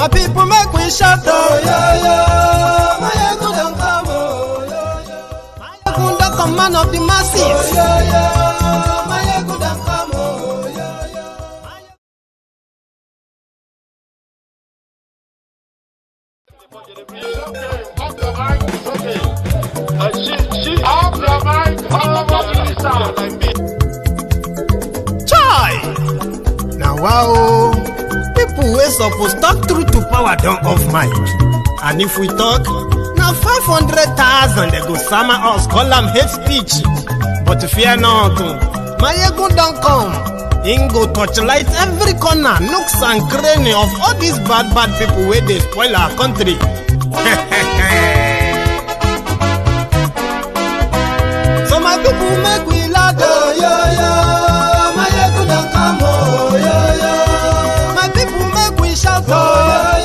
My people make we shout, oh yeah, yeah. Maiyegun don't come, oh yeah, yeah. Maiyegun the command of the masses, oh yeah, yeah. Maiyegun don't come, oh yeah, yeah. Chai! Now wow, people we supposed talk through to power don't off mic. And if we talk, now 500,000 they go summer us, call them hate speech. But fear not, Maiyegun don't come. Ingo touchlight every corner, nooks and cranny of all these bad people where they spoil our country. So my people make we laugh, oh yeah, yeah. Maiyegun don't come, oh yeah, yeah. My people make we shout, oh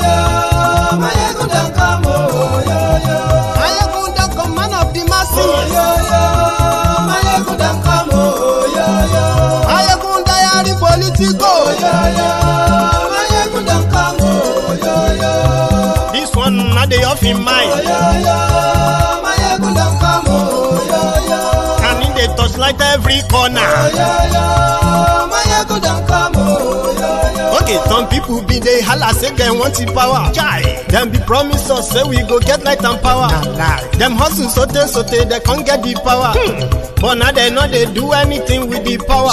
yeah, yeah. Maiyegun don't come, oh yeah, yeah. Maiyegun don't come, man of the masses, oh yeah, yeah. Maiyegun don't come, oh yeah, yeah. Maiyegun diary Politico, oh yeah, yeah. Maiyegun don't come, oh yeah, yeah. This one not the off in mind, oh yeah, yeah. Maiyegun don't come, oh yeah, yeah. Can in the touchlight every corner, oh yeah, yeah. Maiyegun don't come, oh yeah, yeah. Okay, some people be they holla say they want the power. Chai, them be promise us say we go get light and power. Them hustle sote they can't get the power. But now they know they do anything with the power.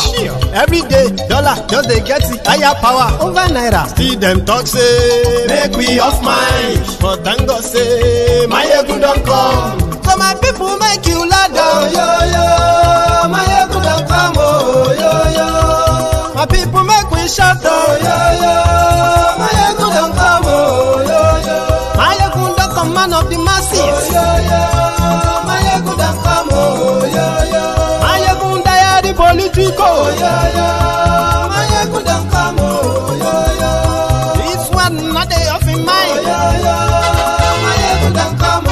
Every day, dollar just they get the higher power over naira. See them talk say make we off mind, but thank God say Maiyegun don't come. So my people make you ladder, oh yeah, yeah. Maiyegun don't come, oh yeah, yeah. My people make we shout, oh yeah, yeah. Maiyegun don't come, oh yeah, yeah. Maiyegun the command of the masses, oh yeah, yeah. Maiyegun don't come, oh yeah, yeah. Maiyegun diary Politico, oh yeah, yeah. Maiyegun don't come, oh yeah, yeah. This one not they off in mind, oh yeah, yeah. Maiyegun don't come, oh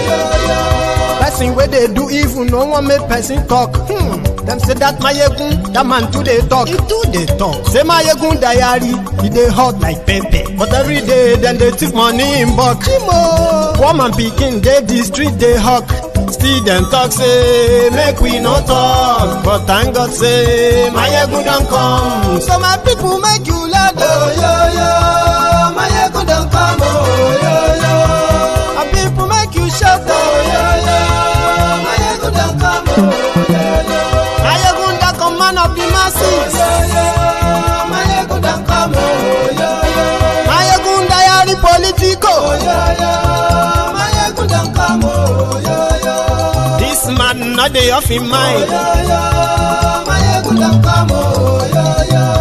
yeah, yeah. Person where they do evil, no one make person talk. Them say that Maiyegun, that man too they talk. He too they talk. Say Maiyegun diary, he they hot like pepper. But every day then they take money in bulk. Poor man picking, they the street they hawk. Still them talk say make we no talk. But thank God say Maiyegun don't come. So my people make you laugh, oh yeah, yeah. Maiyegun don't come, oh yeah, yeah. My people make you shout, oh yeah, yeah. Maiyegun don't come, oh yeah, yeah. Maiyegun the command of the masses, oh yeah, yeah. Maiyegun don't come, oh yeah, yeah. Maiyegun diary Politico, oh yeah, yeah. Maiyegun don't come, oh yeah, yeah. This man not the off in mind, oh yeah, yeah. Maiyegun don't come, oh yeah, yeah.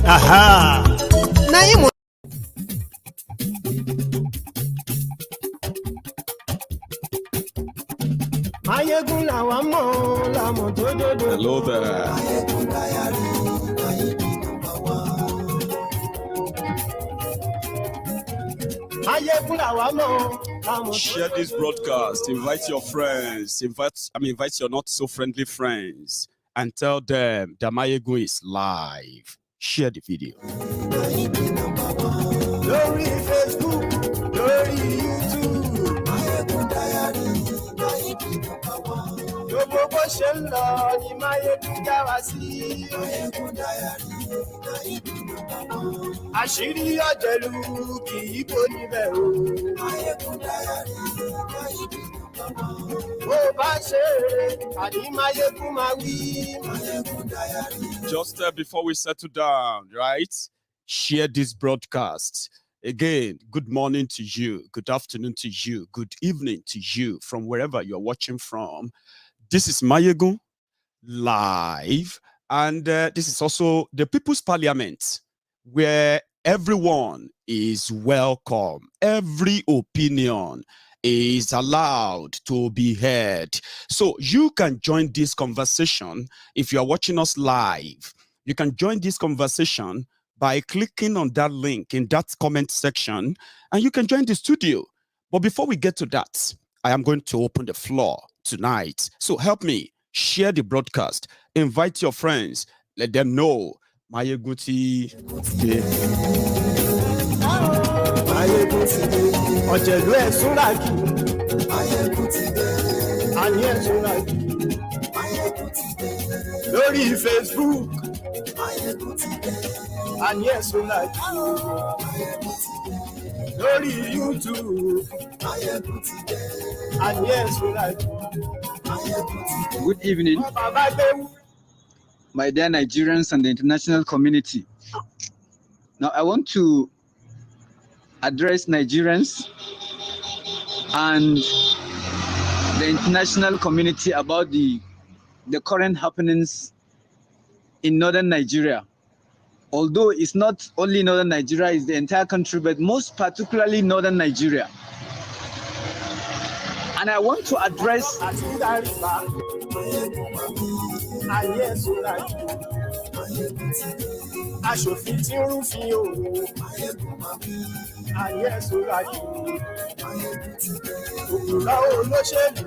Aha. Now hello there. Share this broadcast. Invite your friends. Invite your not so friendly friends and tell them that Maiyegun is live. Share the video. Glory Facebook, glory YouTube. Maiyegun diary. Gbogbo bó ṣe ń lọ ni Maiyegun já wa sí. Maiyegun diary. Àṣírí ọ̀jẹ̀lú kì í bò níbẹ̀ o. Maiyegun diary. Bó bá ṣe àní Maiyegun máa wí. Maiyegun diary. Just before we settle down, right? Share this broadcast. Again, good morning to you, good afternoon to you, good evening to you from wherever you're watching from. This is Maiyegun live, and this is also the People's Parliament, where everyone is welcome. Every opinion is allowed to be heard. So you can join this conversation if you are watching us live. You can join this conversation by clicking on that link in that comment section, and you can join the studio. But before we get to that, I am going to open the floor tonight. So help me share the broadcast, invite your friends, let them know Maiyegun. ọ̀jẹ̀lú ẹ̀ súnra kì àní ẹ̀ súnra kì lórí Facebook àní ẹ̀ súnra kì lórí YouTube àní ẹ̀ súnra kì. Good evening, my dear Nigerians and the international community. Now, I want to address Nigerians and the international community about the current happenings in northern Nigeria. Although it's not only northern Nigeria, it's the entire country, but most particularly northern Nigeria. And I want to address aṣòfin tí ń rúfin òwò ayé sọ́ra jù òkúra olóṣèlú.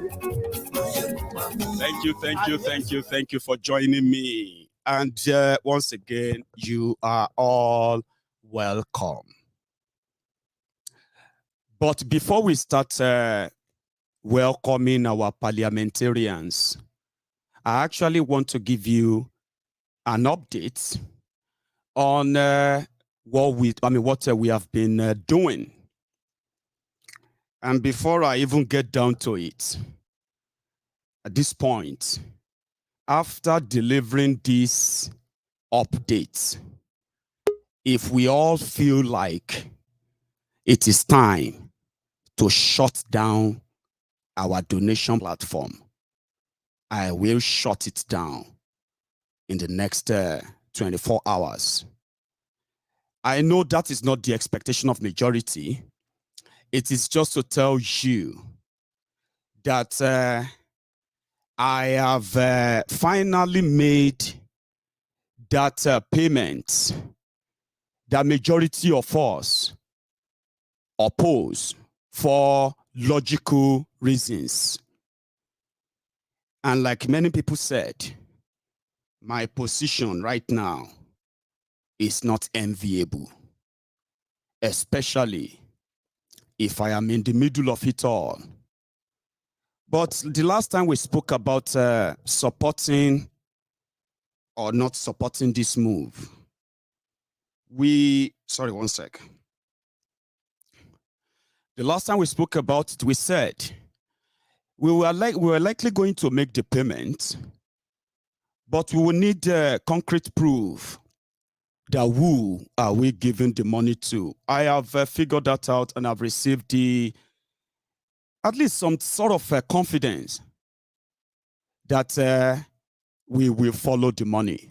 Thank you for joining me. And once again, you are all welcome. But before we start welcoming our parliamentarians, I actually want to give you an update on what we have been doing. And before I even get down to it, at this point, after delivering this update, if we all feel like it is time to shut down our donation platform, I will shut it down in the next 24 hours. I know that is not the expectation of majority. It is just to tell you that I have finally made that payment that majority of us oppose for logical reasons. And like many people said, my position right now is not enviable, especially if I am in the middle of it all. But the last time we spoke about supporting or not supporting this move, sorry, one sec. The last time we spoke about it, we said we were likely going to make the payment, but we will need concrete proof that who are we giving the money to. I have figured that out, and I've received at least some sort of confidence that we will follow the money.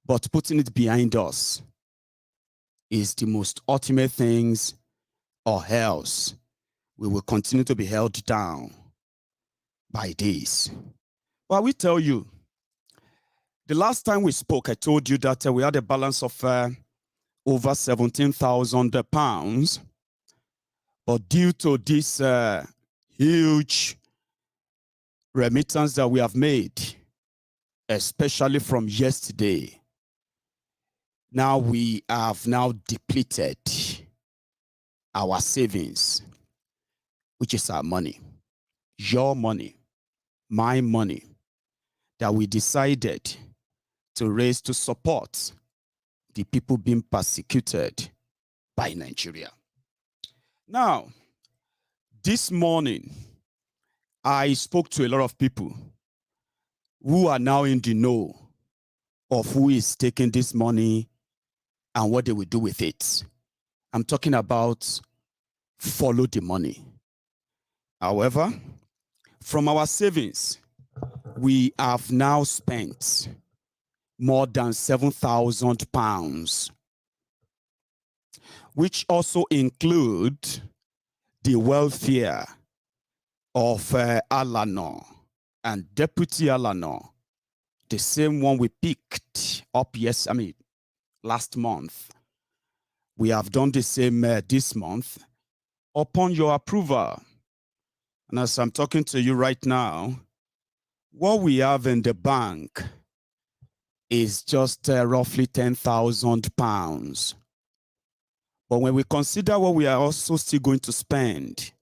But putting it behind us is the most ultimate things, or else we will continue to be held down by this. But I will tell you, the last time we spoke, I told you that we had a balance of over 17,000 pounds. But due to this huge remittance that we have made, especially from yesterday, now we have depleted our savings, which is our money, your money, my money, that we decided to raise to support the people being persecuted by Nigeria. Now, this morning, I spoke to a lot of people who are now in the know of who is taking this money and what they will do with it. I'm talking about follow the money. However, from our savings, we have now spent more than 7,000 pounds, which also include the welfare of Alano and Deputy Alano, the same one we picked up last month. We have done the same this month upon your approval. And as I'm talking to you right now, what we have in the bank is just roughly 10,000 pounds. But when we consider what we are also still going to spend,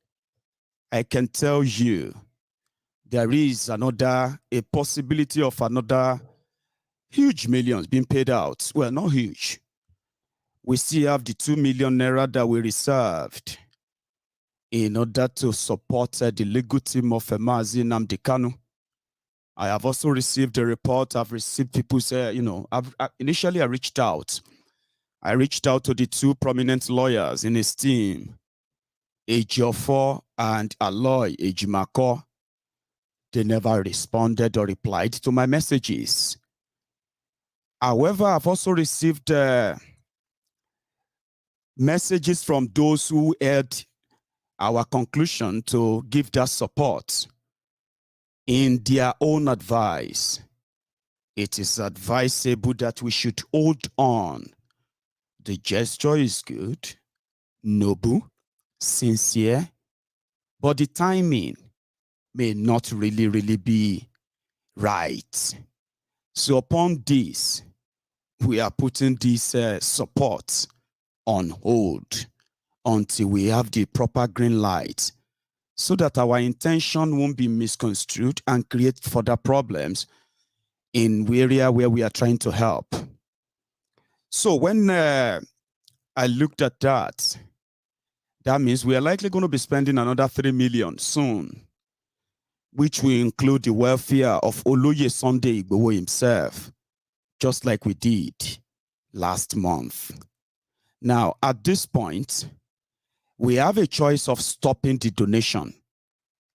I can tell you there is a possibility of another huge millions being paid out. Well, not huge. We still have the 2 million naira that we reserved in order to support the legal team of Mazi Nnamdi Kanu. I have also received a report. I've received people say, initially I reached out. I reached out to the two prominent lawyers in his team, Ejiofor and Aloy Ejimako. They never responded or replied to my messages. However, I've also received messages from those who heard our conclusion to give that support in their own advice. It is advisable that we should hold on. The gesture is good, noble, sincere, but the timing may not really be right. So upon this, we are putting this support on hold until we have the proper green light, so that our intention won't be misconstrued and create further problems in the area where we are trying to help. So when I looked at that, that means we are likely going to be spending another 3 million soon, which will include the welfare of Oloye Sunday Igboho himself, just like we did last month. Now, at this point, we have a choice of stopping the donation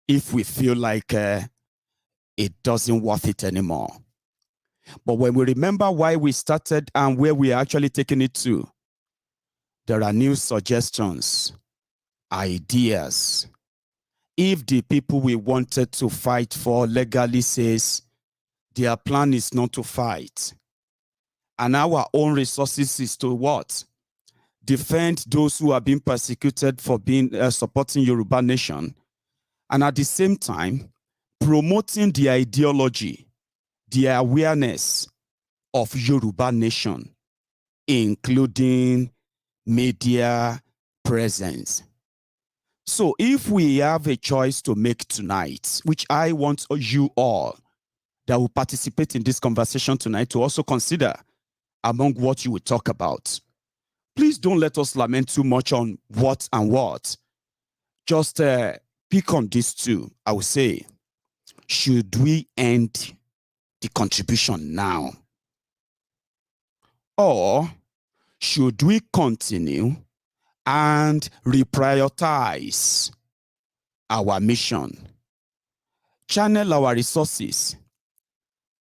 if we feel like it doesn't worth it anymore. But when we remember why we started and where we are actually taking it to, there are new suggestions, ideas. If the people we wanted to fight for legally says their plan is not to fight, and our own resources is to what? Defend those who are being persecuted for being supporting Yoruba Nation, and at the same time promoting the ideology, the awareness of Yoruba Nation, including media presence. So if we have a choice to make tonight, which I want you all that will participate in this conversation tonight to also consider among what you will talk about, please don't let us lament too much on what and what. Just pick on these two. I would say, should we end the contribution now? Or should we continue and reprioritize our mission? Channel our resources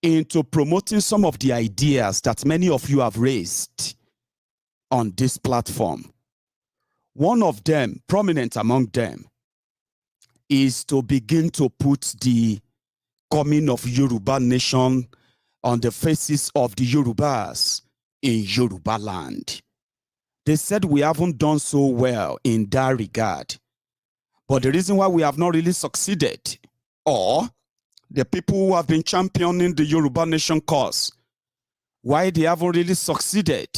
into promoting some of the ideas that many of you have raised on this platform. One of them, prominent among them, is to begin to put the coming of Yoruba Nation on the faces of the Yorubas in Yoruba land. They said we haven't done so well in that regard. But the reason why we have not really succeeded, or the people who have been championing the Yoruba Nation cause, why they haven't really succeeded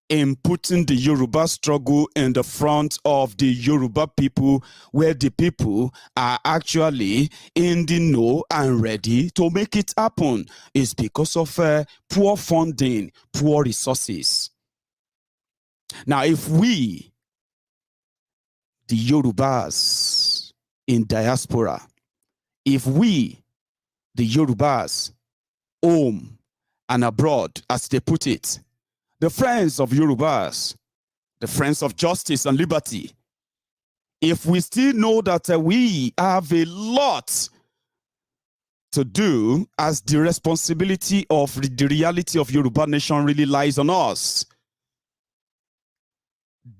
in putting the Yoruba struggle in the front of the Yoruba people, where the people are actually in the know and ready to make it happen, is because of poor funding, poor resources. Now, if we, the Yorubas in diaspora, if we, the Yorubas, home and abroad, as they put it, the friends of Yorubas, the friends of justice and liberty, if we still know that we have a lot to do, as the responsibility of the reality of Yoruba Nation really lies on us,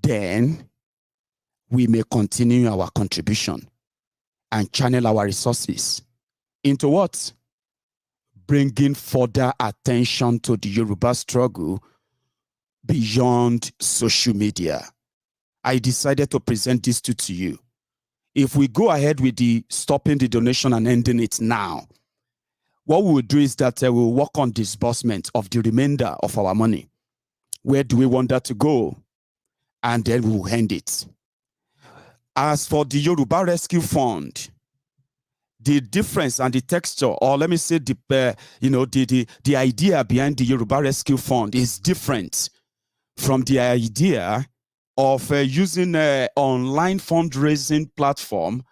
then we may continue our contribution and channel our resources into what? Bringing further attention to the Yoruba struggle beyond social media. I decided to present these two to you. If we go ahead with the stopping the donation and ending it now, what we will do is that we'll work on disbursement of the remainder of our money. Where do we want that to go? and then we'll end it. As for the Yoruba Rescue Fund, the difference and the texture, or let me say the idea behind the Yoruba Rescue Fund is different from the idea of using an online fundraising platform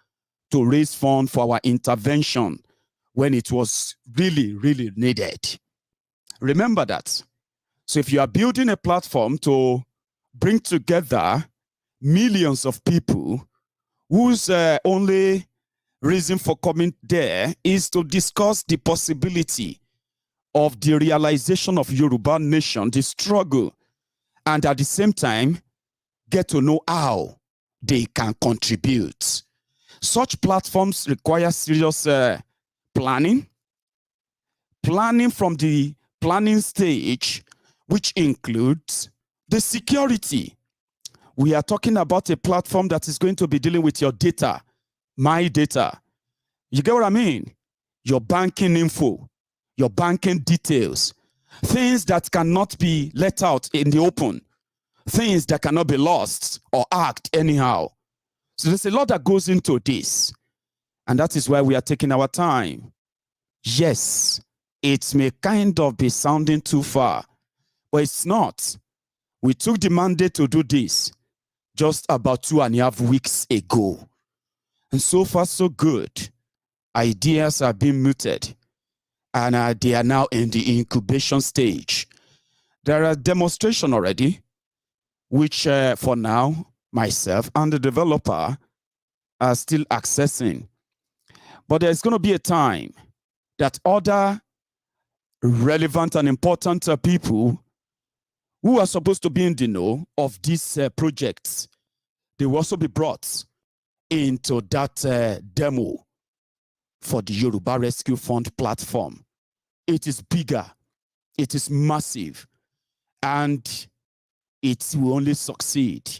to raise funds for our intervention when it was really, really needed. Remember that. So if you are building a platform to bring together millions of people whose only reason for coming there is to discuss the possibility of the realization of Yoruba nation, the struggle, and at the same time, get to know how they can contribute. Such platforms require serious planning from the planning stage, which includes the security. We are talking about a platform that is going to be dealing with your data, my data. You get what I mean? Your banking info, your banking details, things that cannot be let out in the open, things that cannot be lost or hacked anyhow. So there's a lot that goes into this. And that is why we are taking our time. Yes, it may kind of be sounding too far, but it's not. We took the mandate to do this just about 2.5 weeks ago. And so far, so good. Ideas are being mooted, and they are now in the incubation stage. There are demonstrations already, which for now, myself and the developer are still accessing. But there's going to be a time that other relevant and important people who are supposed to be in the know of these projects, they will also be brought into that demo for the Yoruba Rescue Fund platform. It is bigger, it is massive, and it will only succeed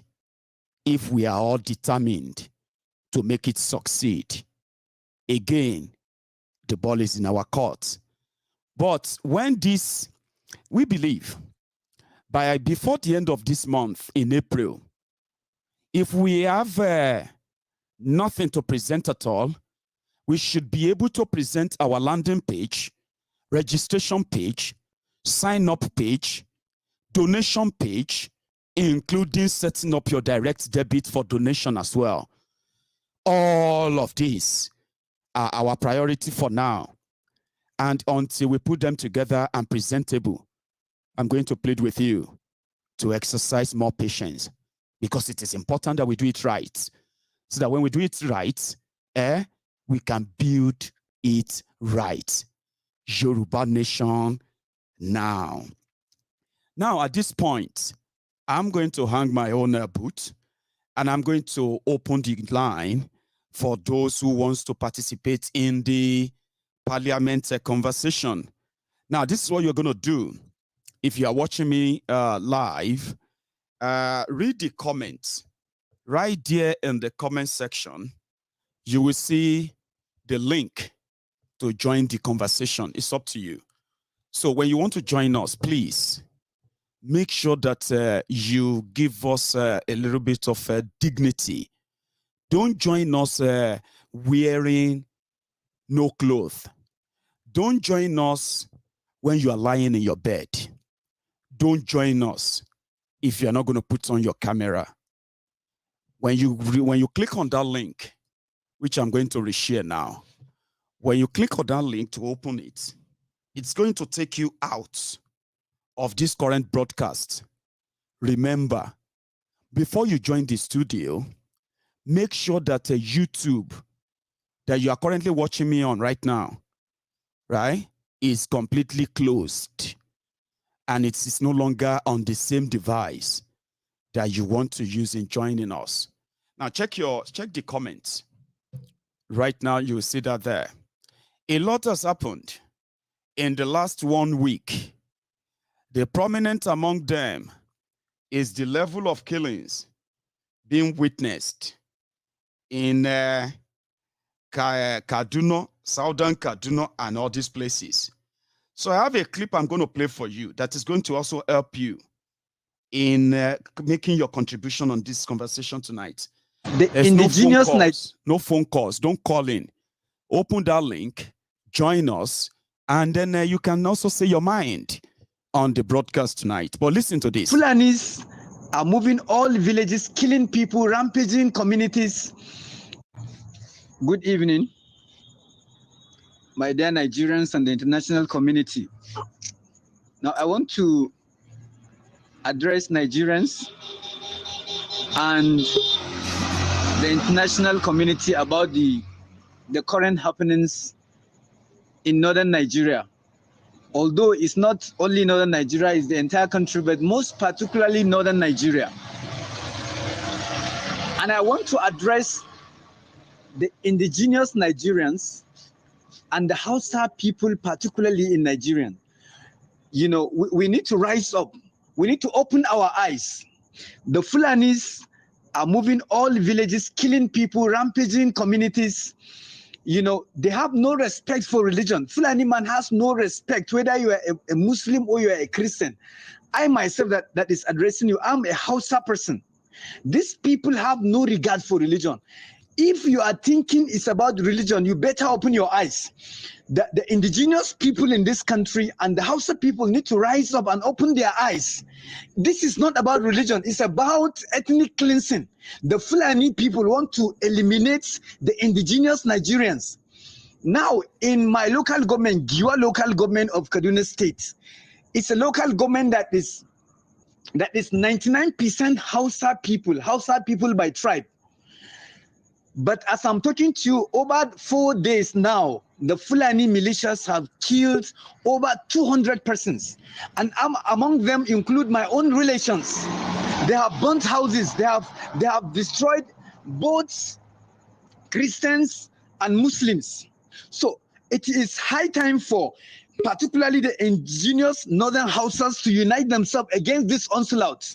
if we are all determined to make it succeed. Again, the ball is in our court. But when this, we believe, before the end of this month in April, if we have nothing to present at all, we should be able to present our landing page, registration page, sign-up page, donation page, including setting up your direct debit for donation as well. All of these are our priority for now. And until we put them together and presentable, I'm going to plead with you to exercise more patience, because it is important that we do it right. So that when we do it right, we can build it right. Yoruba nation now. Now, at this point, I'm going to hang my own boot, and I'm going to open the line for those who wants to participate in the Parliamentary conversation. Now, this is what you're going to do. If you are watching me live, read the comments. Right there in the comment section, you will see the link to join the conversation. It's up to you. So when you want to join us, please make sure that you give us a little bit of dignity. Don't join us wearing no clothes. Don't join us when you are lying in your bed. Don't join us if you're not going to put on your camera. When you click on that link, which I'm going to reshare now, when you click on that link to open it, it's going to take you out of this current broadcast. Remember, before you join the studio, make sure that YouTube that you are currently watching me on right now, right, is completely closed, and it's no longer on the same device that you want to use in joining us. Now check the comments. Right now you will see that there. A lot has happened in the last 1 week. The prominent among them is the level of killings being witnessed in Kaduna, Southern Kaduna, and all these places. So I have a clip I'm going to play for you that is going to also help you in making your contribution on this conversation tonight. The indigenous no phone calls. Don't call in. Open that link, join us, and then you can also say your mind on the broadcast tonight. But listen to this. Fulanis are moving all villages, killing people, rampaging communities. Good evening, my dear Nigerians and the international community. Now, I want to address Nigerians and the international community about the current happenings in northern Nigeria. Although it's not only northern Nigeria, it's the entire country, but most particularly northern Nigeria. And I want to address the indigenous Nigerians and the Hausa people, particularly in Nigeria. You know, we need to rise up. We need to open our eyes. The Fulanis are moving all villages, killing people, rampaging communities. You know, they have no respect for religion. Fulani man has no respect, whether you are a Muslim or you are a Christian. I myself that is addressing you, I'm a Hausa person. These people have no regard for religion. If you are thinking it's about religion, you better open your eyes. The indigenous people in this country and the Hausa people need to rise up and open their eyes. This is not about religion. It's about ethnic cleansing. The Fulani people want to eliminate the indigenous Nigerians. Now, in my local government, Giwa local government of Kaduna State, it's a local government that is 99% Hausa people by tribe. But as I'm talking to you, over 4 days now, the Fulani militias have killed over 200 persons. And among them include my own relations. They have burnt houses. They have destroyed both Christians and Muslims. So it is high time for particularly the indigenous northern Hausas to unite themselves against this onslaught.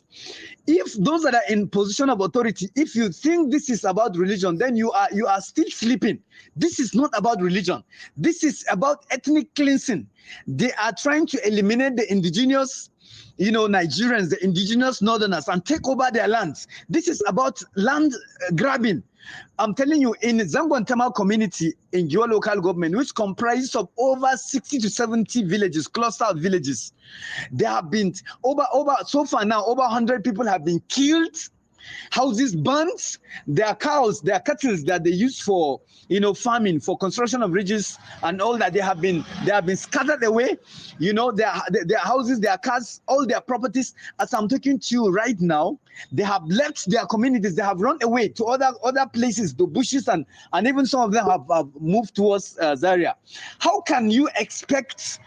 If those that are in position of authority, if you think this is about religion, then you are still sleeping. This is not about religion. This is about ethnic cleansing. They are trying to eliminate the indigenous, Nigerians, the indigenous northerners, and take over their lands. This is about land grabbing. I'm telling you, in Zangwantama community in your local government, which comprises of over 60 to 70 villages, cluster of villages, there have been so far now, over 100 people have been killed, houses burnt, their cows, their cattle that they use for, farming, for construction of ridges and all that, they have been scattered away, their houses, their cars, all their properties. As I'm talking to you right now, they have left their communities, they have run away to other places, to bushes, and even some of them have moved towards Zaria. How can you expect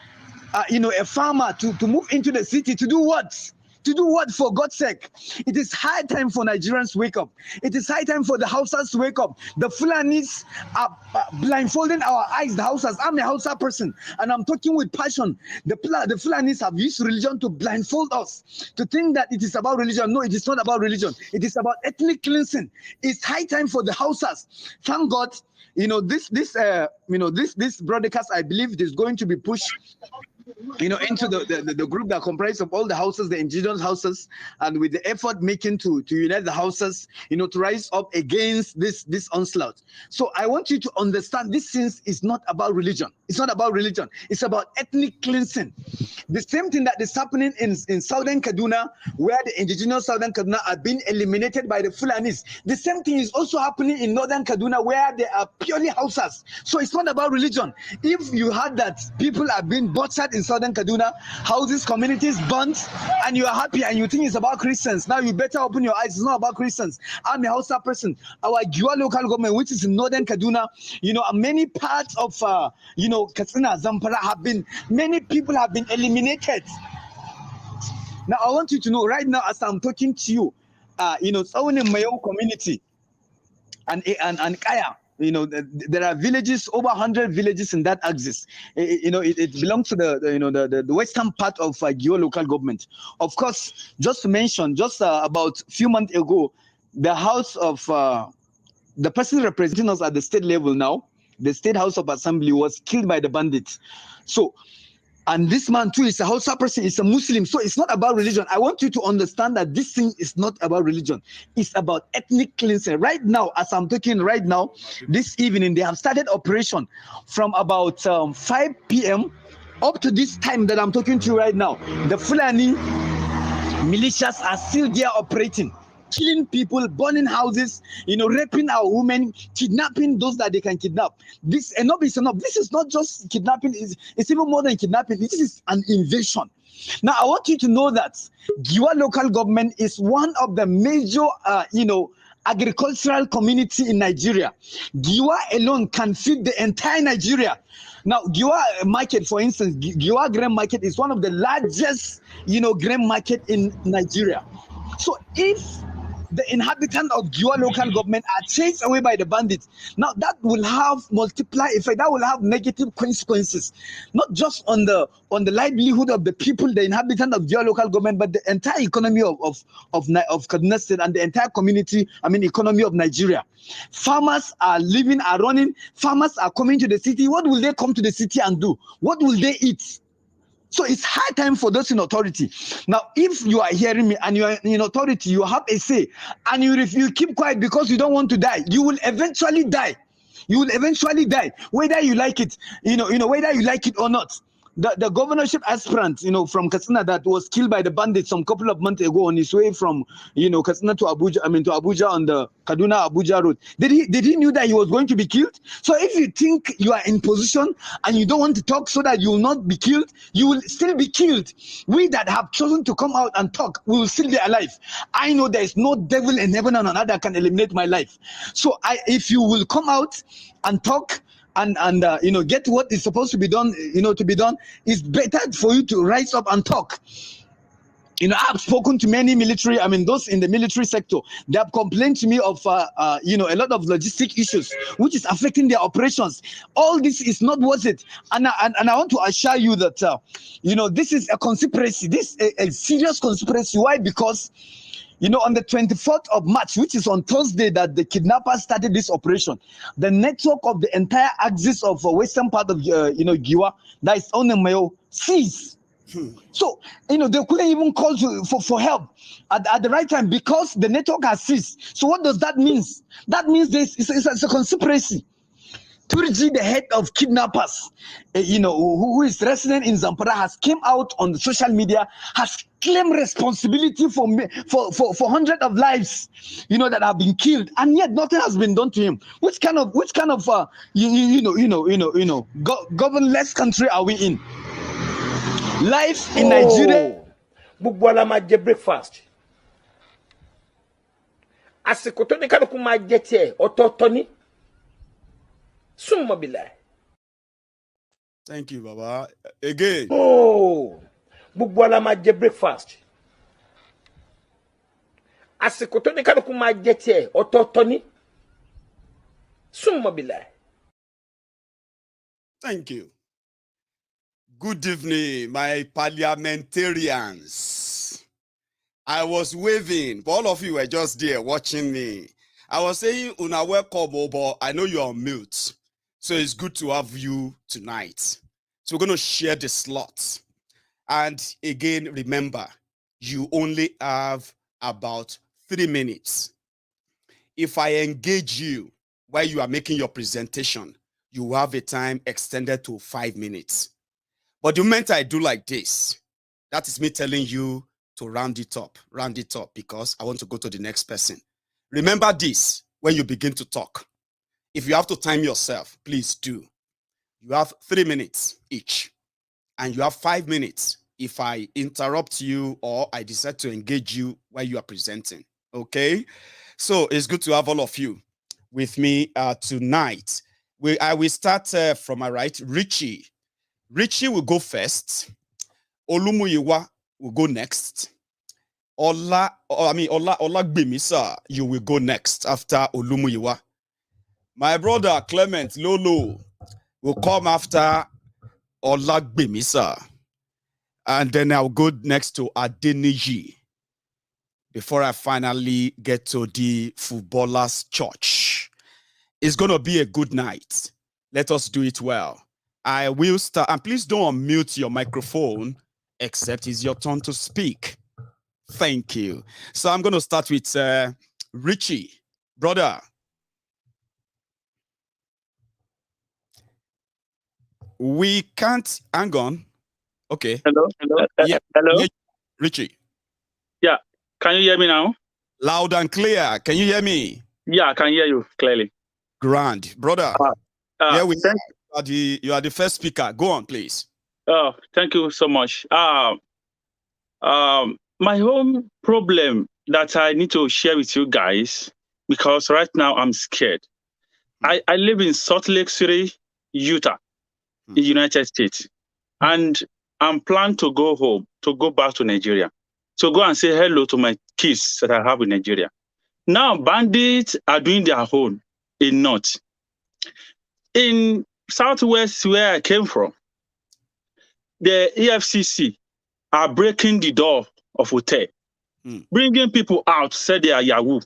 a farmer to move into the city to do what? To do what, for God's sake? It is high time for Nigerians to wake up. It is high time for the Hausas to wake up. The Fulanis are blindfolding our eyes, the Hausas. I'm a Hausa person, and I'm talking with passion. The Fulanis have used religion to blindfold us, to think that it is about religion. No, it is not about religion. It is about ethnic cleansing. It's high time for the Hausas. Thank God, this broadcast, I believe, is going to be pushed into the group that comprises of all the houses, the indigenous houses, and with the effort making to unite the houses, to rise up against this onslaught. So I want you to understand this since is not about religion. It's not about religion. It's about ethnic cleansing. The same thing that is happening in southern Kaduna, where the indigenous southern Kaduna are being eliminated by the Fulanis. The same thing is also happening in northern Kaduna, where they are purely Hausas. So it's not about religion. If you heard that people are being butchered in southern Kaduna, houses, communities burnt, and you are happy and you think it's about Christians, now you better open your eyes. It's not about Christians. I'm a Hausa person. Our Giwa local government, which is in northern Kaduna, many parts of Katsina, Zamfara many people have been eliminated. Now I want you to know right now, as I'm talking to you, someone in Maiyegun community and Kaya, there are villages, over 100 villages in that axis. It belongs to the western part of Giwa local government. Of course, just to mention, about a few months ago, the house of the person representing us at the state level now, the State House of Assembly, was killed by the bandits. So And this man too is a Hausa person, is a Muslim. So it's not about religion. I want you to understand that this thing is not about religion. It's about ethnic cleansing. Right now, as I'm talking right now, this evening, they have started operation from about 5 p.m. up to this time that I'm talking to you right now. The Fulani militias are still there operating, killing people, burning houses, raping our women, kidnapping those that they can kidnap. This enough is enough. This is not just kidnapping, it's even more than kidnapping. This is an invasion. Now, I want you to know that Giwa local government is one of the major, agricultural community in Nigeria. Giwa alone can feed the entire Nigeria. Now, Giwa market, for instance, Giwa grain market is one of the largest, grain market in Nigeria. So if the inhabitants of Giwa local government are chased away by the bandits, now that will have multiply effect. That will have negative consequences, not just on the livelihood of the people, the inhabitants of Giwa local government, but the entire economy of Kaduna State and the entire community. Economy of Nigeria. Farmers are living, are running. Farmers are coming to the city. What will they come to the city and do? What will they eat? So it's high time for those in authority. Now, if you are hearing me and you are in authority, you have a say, and if you keep quiet because you don't want to die, you will eventually die. You will eventually die, whether you like it, whether you like it or not. The governorship aspirant, from Katsina that was killed by the bandits some couple of months ago on his way from, Katsina to Abuja, to Abuja on the Kaduna-Abuja road. Did he knew that he was going to be killed? So if you think you are in position and you don't want to talk so that you will not be killed, you will still be killed. We that have chosen to come out and talk, we will still be alive. I know there is no devil in heaven and on earth that can eliminate my life. So if you will come out and talk, and get what is supposed to be done, to be done, it's better for you to rise up and talk. I've spoken to many military, those in the military sector. They have complained to me of, a lot of logistic issues, which is affecting their operations. All this is not worth it. And I want to assure you that, this is a conspiracy. This is a serious conspiracy. Why? Because on the 24th of March, which is on Thursday, that the kidnappers started this operation, the network of the entire axis of western part of, Giwa, that is on the Mayo, ceased. So, they couldn't even call for help at the right time because the network has ceased. So what does that mean? That means it's a conspiracy. Turji, the head of kidnappers, who is resident in Zamfara, has came out on the social media, has claimed responsibility for hundreds of lives, that have been killed, and yet nothing has been done to him. Which kind of governless country are we in? Life in Nigeria. Bugwala maje breakfast. Asikotoni kanuku maje tie ototoni. Thank you, Baba. Again. Bugwala maje breakfast. Asikotoni kanuku maje tie ototoni. Thank you. Good evening, my parliamentarians. I was waving, but all of you were just there watching me. I was saying, Una welcome, but I know you're on mute. So it's good to have you tonight. So we're going to share the slot. And again, remember, you only have about 3 minutes. If I engage you while you are making your presentation, you have a time extended to 5 minutes. But the moment I do like this, that is me telling you to round it up, because I want to go to the next person. Remember this when you begin to talk. If you have to time yourself, please do. You have 3 minutes each, and you have 5 minutes if I interrupt you or I decide to engage you while you are presenting. Okay? So it's good to have all of you with me tonight. I will start from my right. Richie. Richie will go first. Olumuyiwa will go next. Olagbemisa, you will go next after Olumuyiwa. My brother Clement Lolo will come after Olagbemisa. And then I'll go next to Adeniji before I finally get to the footballers' church. It's going to be a good night. Let us do it well. I will start. And please don't unmute your microphone, except it's your turn to speak. Thank you. So I'm going to start with Richie. Brother. We can't. Hang on. Okay. Hello. Yeah. Hello. Yeah, Richie. Yeah. Can you hear me now? Loud and clear. Can you hear me? Yeah, I can hear you clearly. Grand. Brother. Yeah, you are the first speaker. Go on, please. Oh, thank you so much. My home problem that I need to share with you guys, because right now I'm scared. I live in Salt Lake City, Utah, in the United States. And I'm planning to go home, to go back to Nigeria, to go and say hello to my kids that I have in Nigeria. Now, bandits are doing their own in North. In Southwest, where I came from, the EFCC are breaking the door of hotel, bringing people out, say they are Yahoo.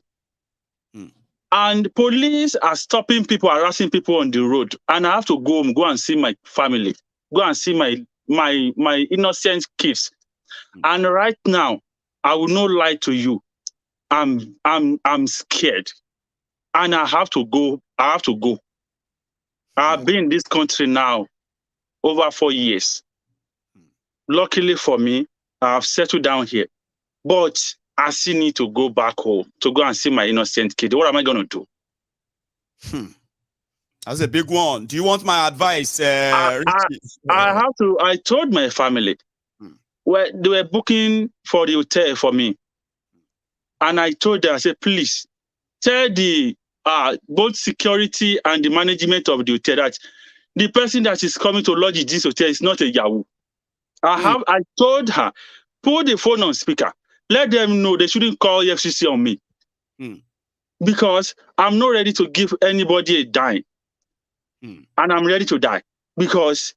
And police are stopping people, harassing people on the road. And I have to go and see my family, go and see my innocent kids. And right now, I will not lie to you. I'm scared. And I have to go. I've been in this country now over 4 years. Luckily for me, I've settled down here. But I still need to go back home to go and see my innocent kid. What am I going to do? That's a big one. Do you want my advice, Richie? I told my family, well, they were booking for the hotel for me. And I told them, I said, please, tell the both security and the management of the hotel that the person that is coming to lodge in this hotel is not a Yahoo. I told her, put the phone on speaker. Let them know they shouldn't call FCC on me. Because I'm not ready to give anybody a dime. And I'm ready to die. Because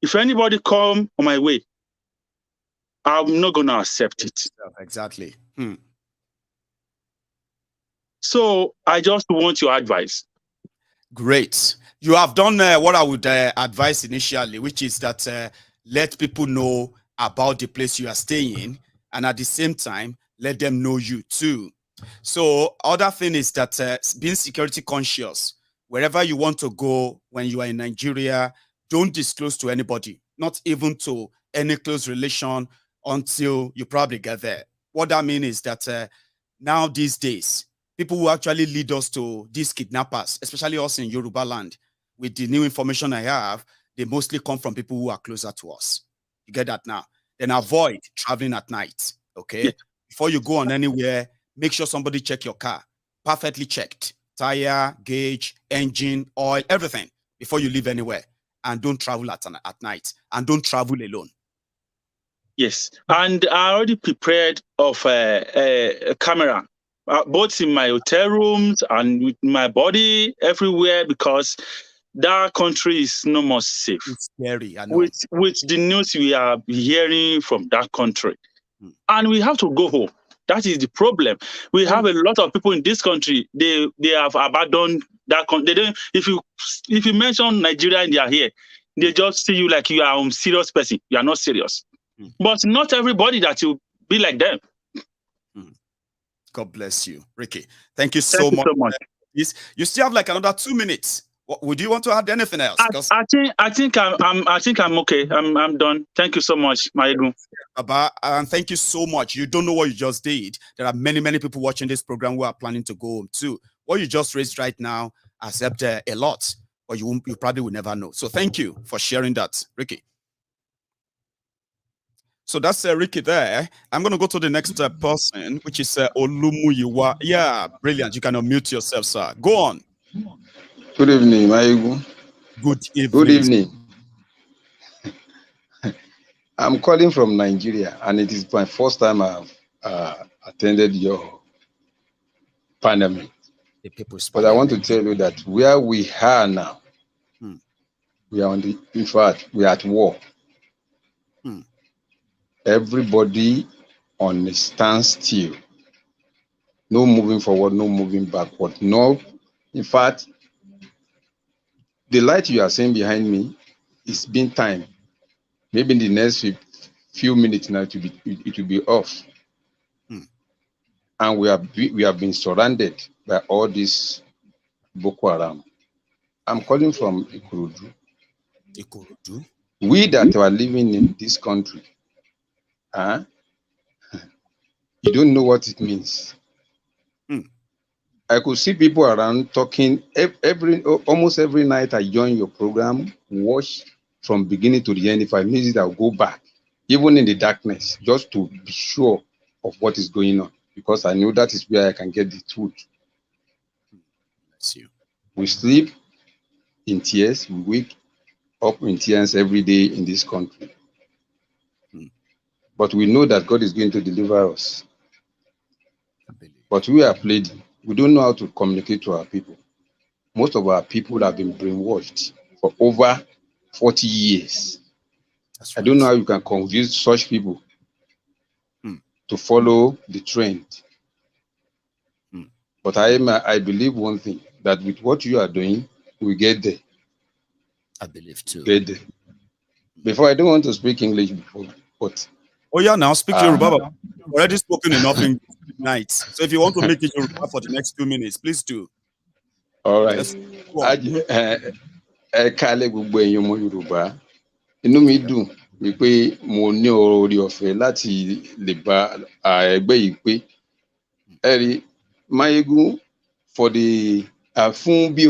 if anybody come on my way, I'm not going to accept it. Exactly. So I just want your advice. Great. You have done what I would advise initially, which is that let people know about the place you are staying in, and at the same time, let them know you too. So other thing is that being security conscious, wherever you want to go when you are in Nigeria, don't disclose to anybody, not even to any close relation until you probably get there. What that means is that now these days, people who actually lead us to these kidnappers, especially us in Yoruba land, with the new information I have, they mostly come from people who are closer to us. You get that now? Then avoid traveling at night, okay? Yeah. Before you go on anywhere, make sure somebody check your car. Perfectly checked. Tire, gauge, engine, oil, everything before you leave anywhere. And don't travel at night. And don't travel alone. Yes. And I already prepared of a camera, both in my hotel rooms and with my body, everywhere, because that country is no more safe. It's scary, I know. With the news we are hearing from that country. And we have to go home. That is the problem. We have a lot of people in this country, they have abandoned that country. They don't, if you mention Nigeria and they are here, they just see you like you are a serious person. You are not serious. But not everybody that you be like them. God bless you, Ricky. Thank you so much. You still have like another 2 minutes. Would you want to add anything else? I think I'm okay. I'm done. Thank you so much, Maiyegun. And thank you so much. You don't know what you just did. There are many people watching this program who are planning to go home too. What you just raised right now accept a lot, but you probably will never know. So thank you for sharing that, Ricky. So that's Ricky there. I'm going to go to the next person, which is Olumuyiwa. Yeah, brilliant. You can unmute yourself, sir. Go on. Good evening, Maiyegun. Good evening. Good evening. I'm calling from Nigeria, and it is my first time I've attended your parliament. But I want to tell you that where we are now, we are in fact, we are at war. Everybody on a standstill. No moving forward, no moving backward. No, in fact, the light you are seeing behind me it's been time. Maybe in the next few minutes now, it will be off. And we have been surrounded by all this Boko Haram. I'm calling from Ikorodu. We that are living in this country, you don't know what it means. I could see people around talking almost every night. I join your program, watch from beginning to the end. If I miss it, I'll go back, even in the darkness, just to be sure of what is going on, because I know that is where I can get the truth. We sleep in tears, we wake up in tears every day in this country. But we know that God is going to deliver us. But we are pleading. We don't know how to communicate to our people. Most of our people have been brainwashed for over 40 years. I don't know how you can convince such people to follow the trend. But I believe one thing, that with what you are doing, we get there. I believe too. Get there. Before, I don't want to speak English before, but... Oh yeah, now speak Yoruba. Already spoken enough in night. So if you want to make it Yoruba for the next 2 minutes, please do. All right. Kale gbogbo ẹ̀yin ọmọ Yorùbá. Inú mi dùn wípé mo ní oore ọ̀fẹ́ láti lè bá ẹgbẹ́ yìí pé. Eri Maiyegun for the fún bí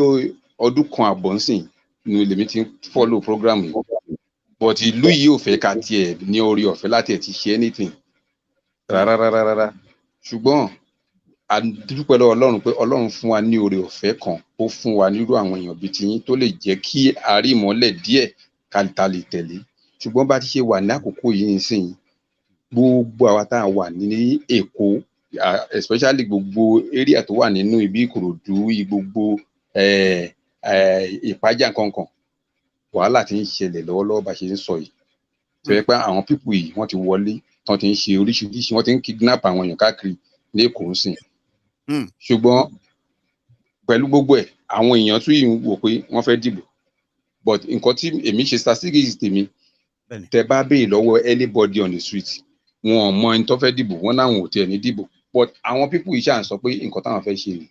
ọdún kan àbọ̀ nsìn ní lèmi ti follow program yìí. But ìlú yìí ò fẹ́ ká tiẹ̀ ní oore ọ̀fẹ́ láti ẹ̀ ti ṣe anything. Rárá. Ṣùgbọ́n a dúpẹ́ lọ́wọ́ Ọlọ́run pé Ọlọ́run fún wa ní oore ọ̀fẹ́ kan, ó fún wa nírú àwọn èèyàn bíi tiyín tó lè jẹ́ kí a rí ìmọ́lẹ̀ díẹ̀ ká lè tẹ̀lé. Ṣùgbọ́n bá ti ṣe wà ní àkókò yìí nísìnyí, gbogbo àwa tá a wà ní Èkó, especially gbogbo area tó wà nínú ibi Ìkòròdú, gbogbo Ìpájà kankan, wàhálà tí ń ṣẹlẹ̀ lọ́wọ́lọ́wọ́ bá ṣe ń sọ yìí. Tó yẹ pé àwọn people yìí wọ́n ti wọlé, tán ti ń ṣe oríṣiríṣi, wọ́n ti ń kidnap àwọn èèyàn káàkiri ní Èkó ń sìn. Ṣùgbọ́n pẹ̀lú gbogbo ẹ̀, àwọn èèyàn tún yìí ń wò pé wọ́n fẹ́ dìbò. But nǹkan tí èmi ṣe statistics tèmi, tẹ bá béèrè lọ́wọ́ anybody on the street, wọn ò mọ ẹni tó fẹ́ dìbò, wọn náà wọn ò tiẹ̀ ní dìbò. But àwọn people yìí ṣáà ń sọ pé nǹkan táwọn fẹ́ ṣe ni.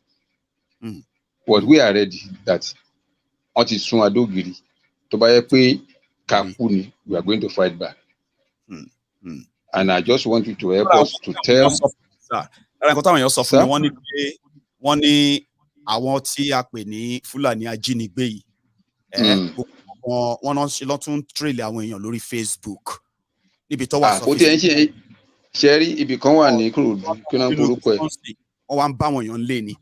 But we are ready that wọ́n ti sún adógiri. Tó bá yẹ pé ká kú ni, we are going to fight back. And I just want you to help us to tell. Nǹkan táwọn èèyàn sọ fún mi, wọ́n ní pé wọ́n ní àwọn tí a pè ní Fúlàní ajínigbé yìí, wọ́n náà ṣe lọ́tún tírèlì àwọn èèyàn lórí Facebook níbi tó wà sọ. Ó ti ẹ̀ ń ṣe rí ibì kan wà ní Ìkòròdú kí wọ́n porúkọ ẹ̀. Wọ́n wá ń bá àwọn èèyàn lé ni.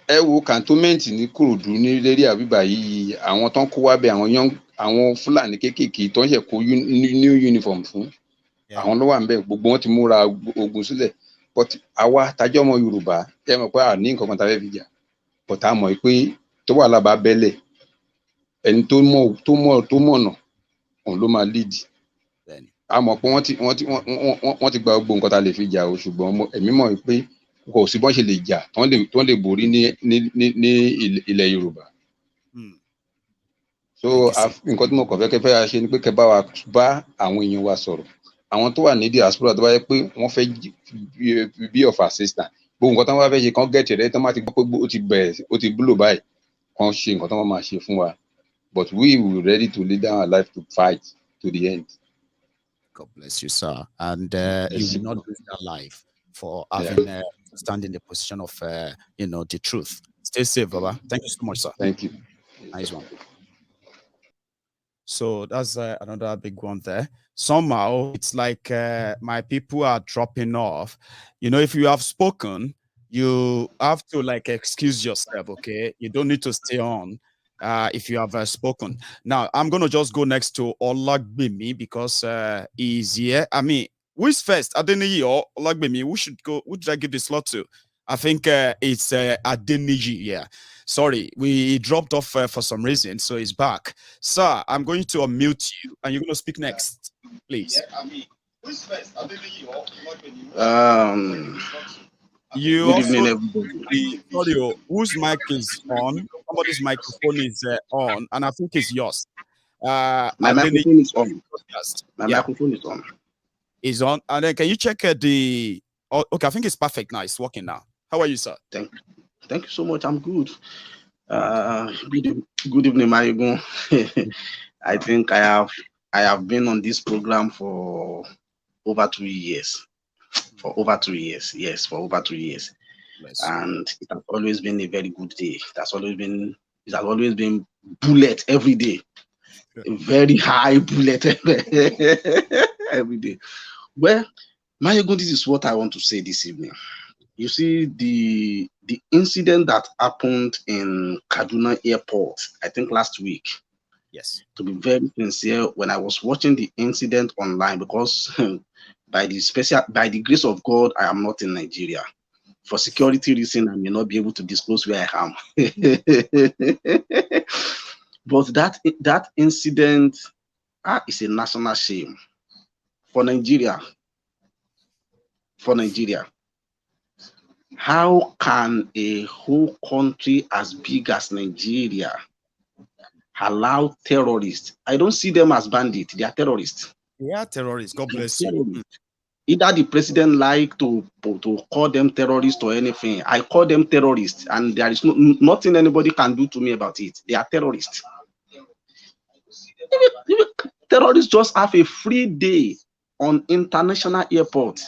Ẹ wo cantonment ní Ìkòròdú ní lérí àbíbà yìí, àwọn tán kó wá bẹ àwọn Fúlàní kéékèèké tó ń ṣe kó new uniform fún. Àwọn ló wà ń bẹ, gbogbo wọn ti múra ogun sílẹ̀. But àwa tajọ́ ọmọ Yorùbá, ẹ mọ̀ pé a ní nǹkan kan tá fẹ́ fi jà. But a mọ̀ pé tó wà lábàá bẹ́lẹ̀, ẹni tó mọ̀nà òun ló máa lead. A mọ̀ pé wọ́n ti gba gbogbo nǹkan tá lè fi jà o, ṣùgbọ́n èmi mọ̀ pé kò sí bọ́n ṣe lè jà tán lè borí ní ilẹ̀ Yorùbá. So nǹkan tí mo kàn fẹ́ ṣe ni pé kẹ́ bá wa bá àwọn èèyàn wa sọ̀rọ̀. Àwọn tó wà ní diaspora tó bá yẹ pé wọ́n fẹ́ be of assistance, gbogbo nǹkan tó wọ́n fẹ́ ṣe kán get rẹ̀ tán máa ti gbọ́ pé ó ti blow báyìí, kán ṣe nǹkan tó wọ́n máa ṣe fún wa. But we will be ready to lay down our life to fight to the end. God bless you, sir. And you will not lose that life for having stand in the position of the truth. Stay safe, Baba. Thank you so much, sir. Thank you. Nice one. So that's another big one there. Somehow it's like my people are dropping off. If you have spoken, you have to excuse yourself, okay? You don't need to stay on if you have spoken. Now, I'm going to just go next to Olagbemi because he's here. I mean, who is first? Adeniyi or Olagbemi? Who should I give the slot to? I think it's Adeniyi, yeah. Sorry, we dropped off for some reason, so he's back. Sir, I'm going to unmute you, and you're going to speak next, please. Yeah, I mean, who's first? Adeniyi or Olagbemi? You good evening, everybody. Whose mic is on? somebody's microphone is on, and I think it's yours. My microphone is on. My microphone is on. Is on. And then can you check the... Oh, okay, I think it's perfect now. It's working now. How are you, sir? Thank you so much. I'm good. Good evening, Maiyegun. I think I have been on this program for over 2 years. For over 2 years. Yes, for over 2 years. And it has always been a very good day. It has always been bullet every day. A very high bullet every day. Well, Maiyegun, this is what I want to say this evening. You see, the incident that happened in Kaduna Airport, I think last week. Yes. To be very sincere, when I was watching the incident online, because by the grace of God, I am not in Nigeria. For security reasons, I may not be able to disclose where I am. But that incident is a national shame for Nigeria. For Nigeria. How can a whole country as big as Nigeria allow terrorists? I don't see them as bandits. They are terrorists. They are terrorists. God bless you. Either the president like to call them terrorists or anything. I call them terrorists, and there is nothing anybody can do to me about it. They are terrorists. Terrorists just have a free day on international airport.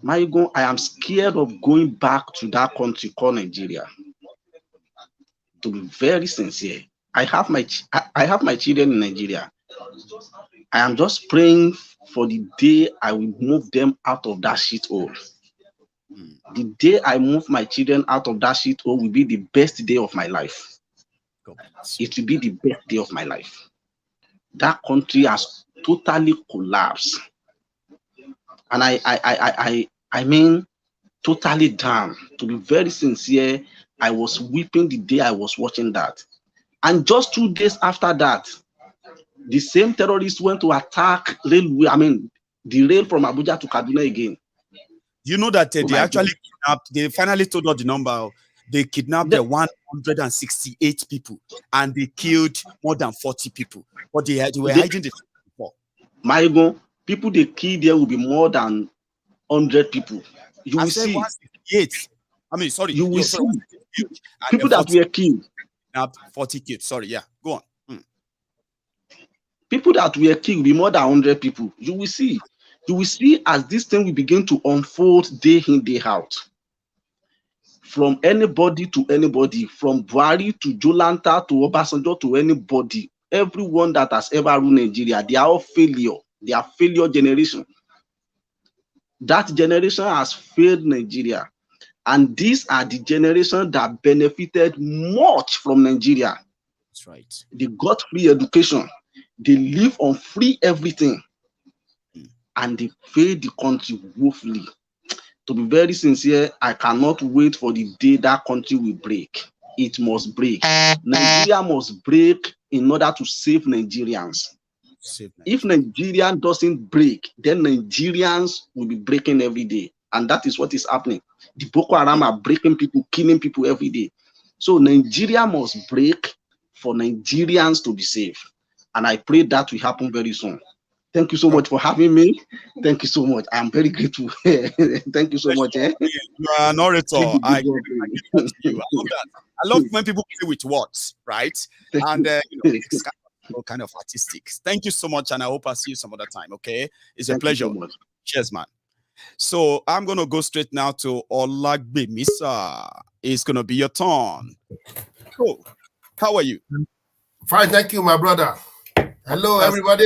Maiyegun, I am scared of going back to that country called Nigeria. To be very sincere, I have my children in Nigeria. I am just praying for the day I will move them out of that shithole. The day I move my children out of that shithole will be the best day of my life. It will be the best day of my life. That country has totally collapsed. And I mean, totally down. To be very sincere, I was weeping the day I was watching that. And just 2 days after that, the same terrorists went to attack railway. I mean, the rail from Abuja to Kaduna again. You know that they actually kidnapped, they finally told us the number. They kidnapped 168 people and they killed more than 40 people. But they were hiding the before. Maiyegun, people they killed there will be more than 100 people. You will see. 168. I mean, sorry. You will see. People that were killed. 40 kids. Sorry, yeah. Go on. People that were killed will be more than 100 people. You will see. You will see as this thing will begin to unfold day in, day out. From anybody to anybody, from Buhari to Jolanta to Obasanjo to anybody, everyone that has ever ruled Nigeria, they are all failure. They are failure generation. That generation has failed Nigeria. And these are the generation that benefited much from Nigeria. That's right. They got free education. They live on free everything. And they failed the country woefully. To be very sincere, I cannot wait for the day that country will break. It must break. Nigeria must break in order to save Nigerians. If Nigeria doesn't break, then Nigerians will be breaking every day. And that is what is happening. The Boko Haram are breaking people, killing people every day. So Nigeria must break for Nigerians to be safe. And I pray that will happen very soon. Thank you so much for having me. Thank you so much. I am very grateful. Thank you so much. You are an orator. I love that. I love when people play with words, right? And it's kind of artistic. Thank you so much, and I hope I see you some other time. Okay, it's a pleasure. So cheers, man. So I'm gonna go straight now to Olagbemisa. It's gonna be your turn. Cool. How are you? Fine, thank you, my brother. Hello, everybody.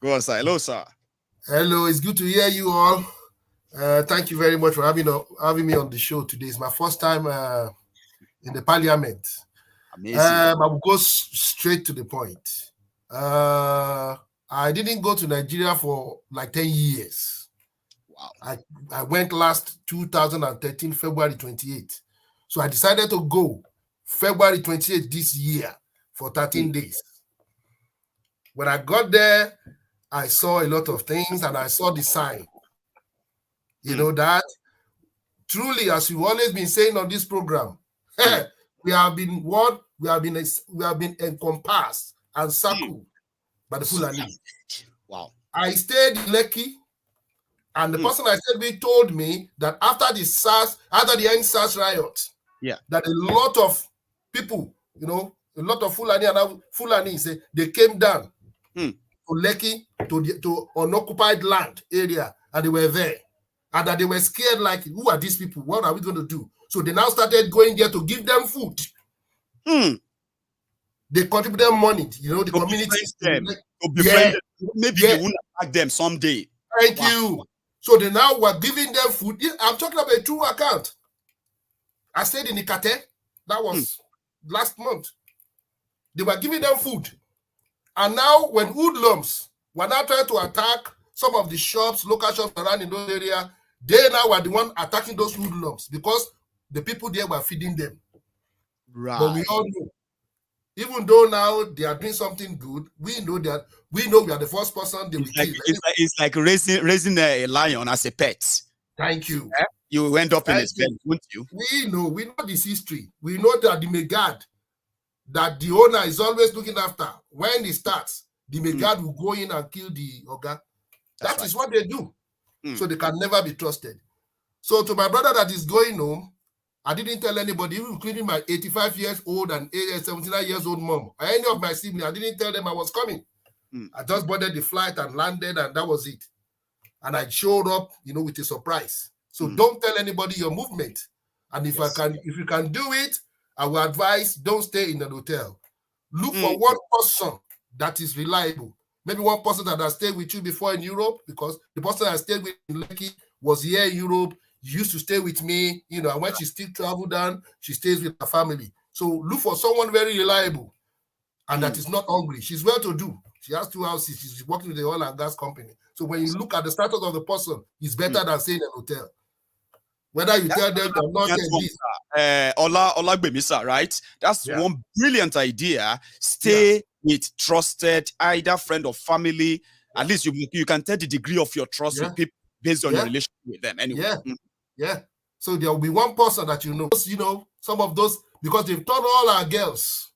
Go on, sir. Hello, sir. Hello, it's good to hear you all. Thank you very much for having me on the show today. It's my first time in the Parliament. Amazing. I will go straight to the point. I didn't go to Nigeria for like 10 years. Wow. I went last 2013, February 28. So I decided to go February 28 this year for 13 days. When I got there, I saw a lot of things and I saw the sign. You know that truly, as you've always been saying on this program, we have been what? We have been encompassed and circled by the Fulani. Wow. I stayed in Lekki, and the person I stayed with told me that after the NSAS riot, that a lot of people, a lot of Fulani say they came down to Lekki, to unoccupied land area, and they were there. And that they were scared, like, who are these people? What are we going to do? So they now started going there to give them food. They contribute them money, the communities. Maybe they won't attack them someday. Thank you. So they now were giving them food. I'm talking about a true account. I stayed in Ikate. That was last month. They were giving them food. And now when hoodlums were now trying to attack some of the shops, local shops around in those areas, they now were the one attacking those hoodlums because the people there were feeding them. Right. But we all know, even though now they are doing something good, we know we are the first person they will kill. It's like raising a lion as a pet. Thank you. You end up in his belly, won't you? We know this history. We know that the Maiyegun, that the owner is always looking after. When it starts, the Maiyegun will go in and kill the Oga. That is what they do. So they can never be trusted. So to my brother that is going home, I didn't tell anybody, including my 85 years old and 79 years old mom, or any of my siblings. I didn't tell them I was coming. I just boarded the flight and landed, and that was it. And I showed up, with a surprise. So don't tell anybody your movement. And if you can do it, I will advise, don't stay in an hotel. Look for one person that is reliable. Maybe one person that has stayed with you before in Europe, because the person I stayed with in Lekki was here in Europe. She used to stay with me, and when she still travel down, she stays with her family. So look for someone very reliable and that is not hungry. She's well-to-do. She has 2 houses. She's working with the oil and gas company. So when you look at the status of the person, it's better than staying in a hotel. Whether you tell them or not, Ola Gbemisa, right? That's one brilliant idea. Stay with trusted, either friend or family. At least you can tell the degree of your trust with people based on your relationship with them. Anyway. Yeah. So there will be one person that some of those, because they've taught all our girls.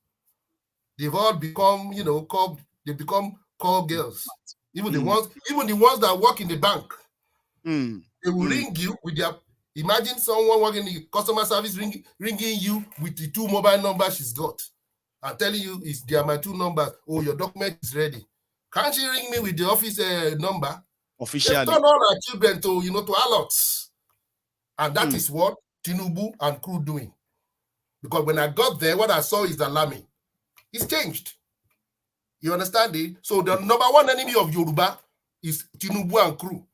They've all become, they become call girls. Even the ones that work in the bank. They will ring you with their. Imagine someone working in the customer service ringing you with the 2 mobile numbers she's got and telling you they are my 2 numbers. Oh, your document is ready. Can't you ring me with the office number? Officially. They've turned all our children to adults. And that is what Tinubu and crew doing. Because when I got there, what I saw is alarming. It's changed. You understand it? So the number one enemy of Yoruba is Tinubu and crew.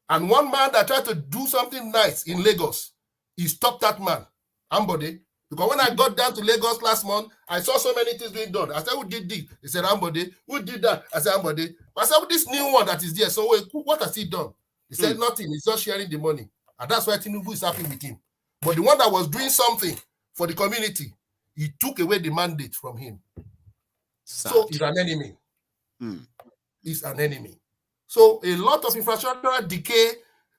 And one man that tried to do something nice in Lagos, he stopped that man, Ambode. Because when I got down to Lagos last month, I saw so many things being done. I said, who did this? They said, Ambode. Who did that? I said, Ambode. I said, this new one that is there, so wait, what has he done? He said, nothing. He's just sharing the money. And that's why Tinubu is happy with him. But the one that was doing something for the community, he took away the mandate from him. Sad. So he's an enemy. He's an enemy. So a lot of infrastructural decay.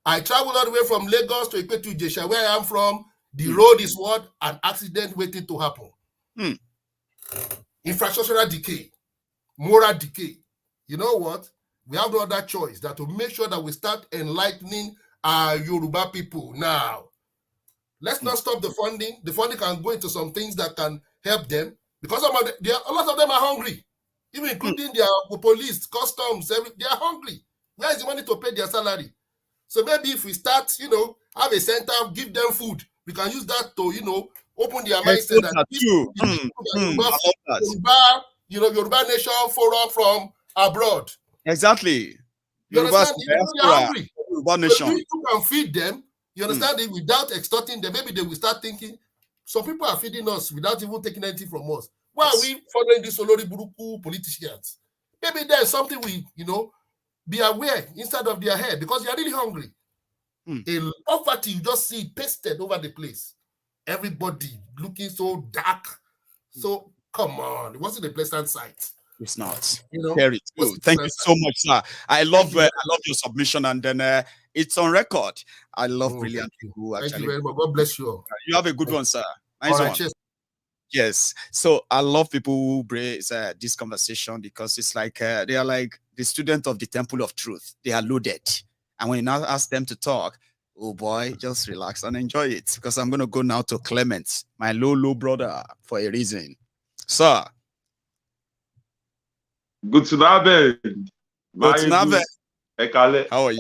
I traveled all the way from Lagos to Ikwetu Jesha, where I am from. The road is what? An accident waiting to happen. Infrastructural decay, moral decay. You know what? We have no other choice than to make sure that we start enlightening our Yoruba people now. Let's not stop the funding. The funding can go into some things that can help them, because a lot of them are hungry. Even including their police, customs, they are hungry. Where is the money to pay their salary? So maybe if we start, have a center, give them food, we can use that to, open their mindset. Yoruba Nation Forum from abroad. Exactly. You understand? They're hungry. Yoruba Nation. So you can feed them, you understand it, without extorting them. Maybe they will start thinking, some people are feeding us without even taking anything from us. Why are we following these Olori Buruku politicians? Maybe there's something we, be aware inside of their head, because they are really hungry. In poverty, you just see it pasted over the place. Everybody looking so dark. So come on, it wasn't a pleasant sight. It's not. Very good. Thank you so much, sir. I love your submission, and then it's on record. I love brilliant people. Thank you very much. God bless you all. You have a good one, sir. Nice one. Yes. So I love people who bring this conversation because it's like they are like the student of the temple of truth. They are loaded. And when you now ask them to talk, oh boy, just relax and enjoy it. Because I'm going to go now to Clement, my low brother, for a reason. Sir. Good to have you. Good to have you. Ekale. How are you?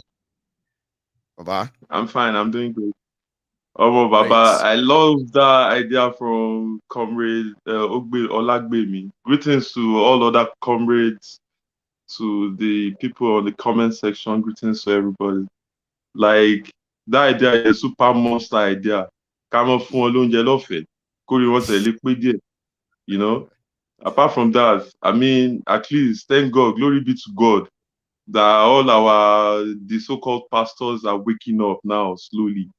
Baba? I'm fine. I'm doing great. Oh, Baba, I love that idea from Comrade Olagbemi. Greetings to all other comrades, to the people on the comment section. Greetings to everybody. Like, that idea is a super monster idea. You know? Apart from that, I mean, at least, thank God, glory be to God, that all the so-called pastors are waking up now slowly.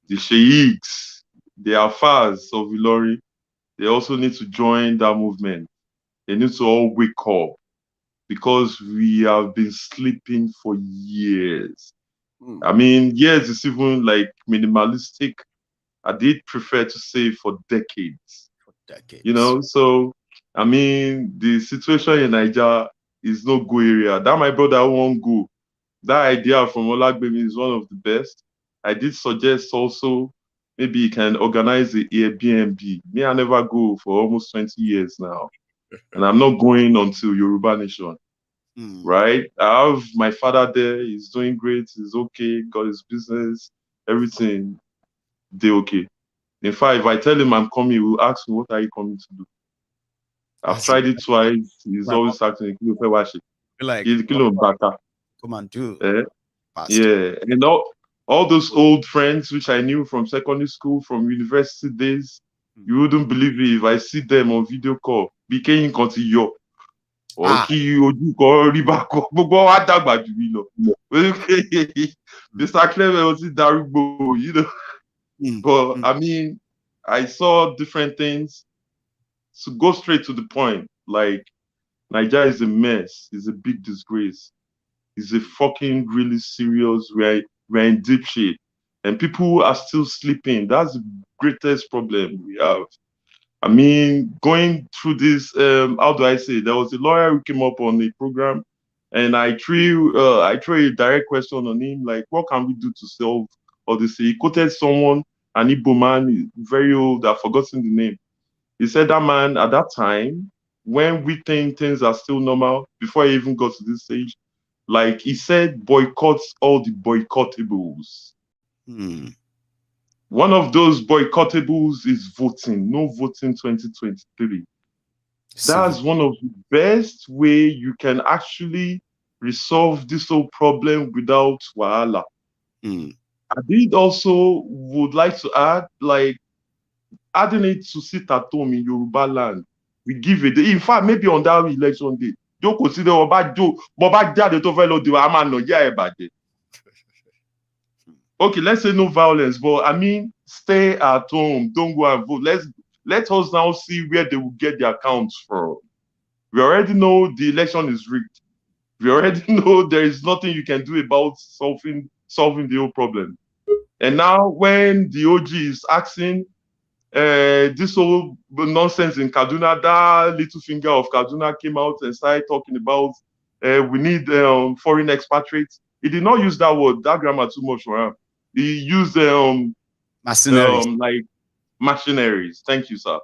The sheiks, the alfas of Ilori, they also need to join that movement. They need to all wake up because we have been sleeping for years. I mean, years is even like minimalistic. I did prefer to say for decades. You know, so I mean, the situation in Nigeria is no go area. That my brother won't go. That idea from Olagbemi is one of the best. I did suggest also maybe you can organize the Airbnb. Me, I never go for almost 20 years now. And I'm not going until Yoruba Nation. Right? I have my father there. He's doing great. He's okay. Got his business, everything. They okay. In fact, if I tell him I'm coming, he will ask me, what are you coming to do? I've tried it twice. He's always asking, like, come and do. Yeah. And all those old friends which I knew from secondary school, from university days, you wouldn't believe it if I see them on video call. Became continue. Or Mr. Clever was Darugbo, you know. But I mean, I saw different things. To go straight to the point, like Nigeria is a mess, it's a big disgrace. It's a fucking really serious, we're in deep shit. And people are still sleeping. That's the greatest problem we have. I mean, going through this, how do I say? There was a lawyer who came up on the program, and I threw a direct question on him, like, what can we do to solve all this? He quoted someone, an Igbo man, very old, I've forgotten the name. He said that man, at that time, when we think things are still normal, before he even got to this stage, like he said, boycotts all the boycottables. One of those boycottables is voting. No voting 2023. That's one of the best way you can actually resolve this whole problem without wahala. I did also would like to add, like, adding it to sit at home in Yoruba land. We give it. In fact, maybe on that election day, don't consider okay, let's say no violence, but I mean, stay at home. Don't go and vote. Let us now see where they will get their accounts from. We already know the election is rigged. We already know there is nothing you can do about solving the whole problem. And now when the OG is asking this whole nonsense in Kaduna, that little finger of Kaduna came out and started talking about we need foreign expatriates. He did not use that word, that grammar too much for him. He used machineries. Like machineries. Thank you, sir.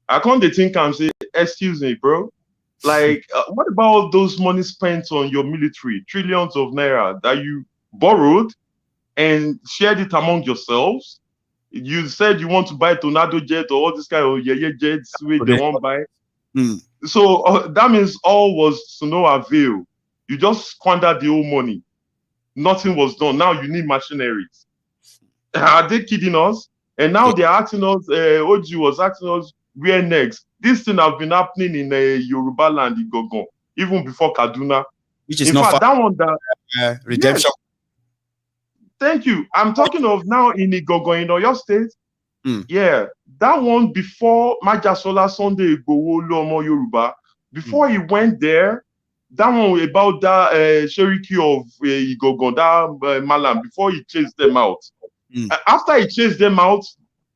I can't think and say, excuse me, bro. Like, what about those money spent on your military, trillions of naira that you borrowed and shared it among yourselves? You said you want to buy Tornado jet or all this kind of jets which they won't buy. So that means all was to no avail. You just squandered the whole money. Nothing was done. Now you need machineries. Are they kidding us? And now they're asking us, OG was asking us, where next? This thing has been happening in Yoruba land, Igogon, even before Kaduna. Which is in not fact, that one that redemption. Yes. Thank you. I'm talking of now in Igogon, in Oyo State. Yeah, that one before Majasola Sunday Igboho Lomo Yoruba, before he went there, that one about that Cherokee of Igogon, that Malam, before he chased them out. After he chased them out,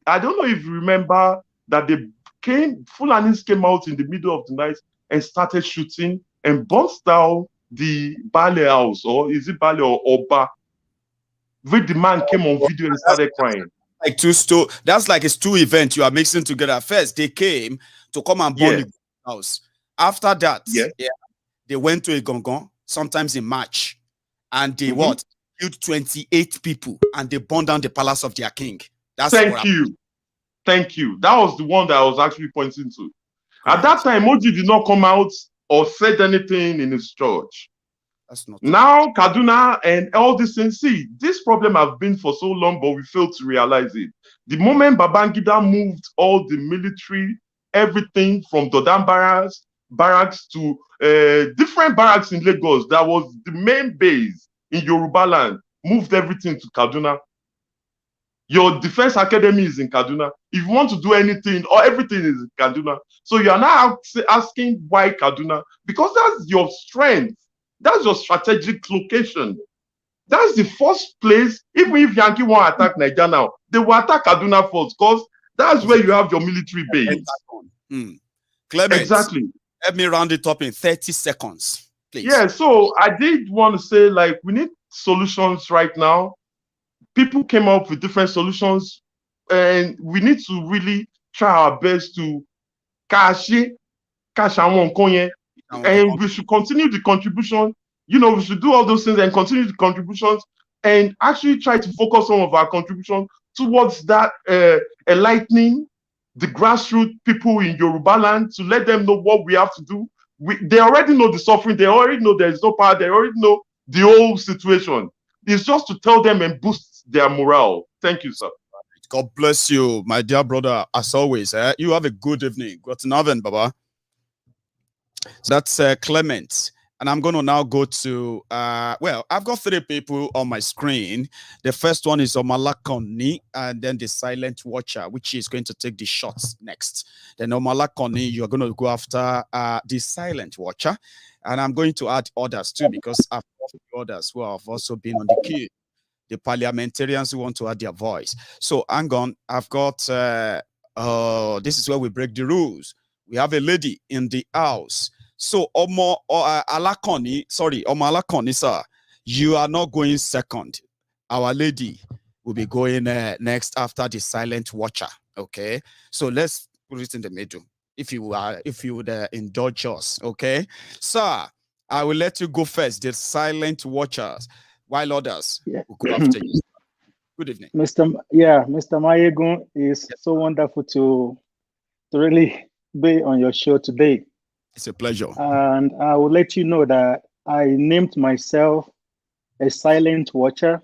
I don't know if you remember that they Fulanis came out in the middle of the night and started shooting and burnt down the Bale house, or is it Bale or Oba? Where the man came on video and started crying. Like that's like it's two events you are mixing together. First, they came to come and burn the house. After that, they went to a gongon, sometimes in March, and they killed 28 people and they burned down the palace of their king. Thank you. That was the one that I was actually pointing to. Correct. At that time, Moji did not come out or said anything in his church. That's not now Kaduna and all these things. See, this problem has been for so long, but we failed to realize it. The moment Babangida moved all the military, everything from Dodan barracks to different barracks in Lagos, that was the main base in Yoruba land, moved everything to Kaduna. Your defense academy is in Kaduna. If you want to do anything, or everything is in Kaduna. So you are now asking why Kaduna? Because that's your strength. That's your strategic location. That's the first place. Even if Yankee won't attack Nigeria now, they will attack Kaduna first, because that's where you have your military base. Clement, exactly. Let me round it up in 30 seconds, please. Yeah, so I did want to say, like, we need solutions right now. People came up with different solutions, and we need to really try our best to cash and we should continue the contribution. You know, we should do all those things and continue the contributions and actually try to focus some of our contribution towards that enlightening the grassroots people in Yoruba land, to let them know what we have to do. They already know the suffering. They already know there is no power. They already know the whole situation. It's just to tell them and boost their morale. Thank you, sir. God bless you, my dear brother. As always, you have a good evening. Good night, Baba. So that's Clement. And I'm going to now go to, well, I've got 3 people on my screen. The first one is Omalakoni, and then the silent watcher, which is going to take the shots next. Then Omalakoni, you're going to go after the silent watcher. And I'm going to add others too, because I've got others who have also been on the queue. The parliamentarians who want to add their voice. So hang on, I've got, this is where we break the rules. We have a lady in the house. So Alakoni, sir, you are not going second. Our lady will be going next after the silent watcher. Okay, so let's put it in the middle. If you would indulge us, okay, sir, I will let you go first. The silent watchers, while others will go after you. Good evening, Mr. Maiyegun. Is so wonderful to really be on your show today. It's a pleasure. And I will let you know that I named myself a silent watcher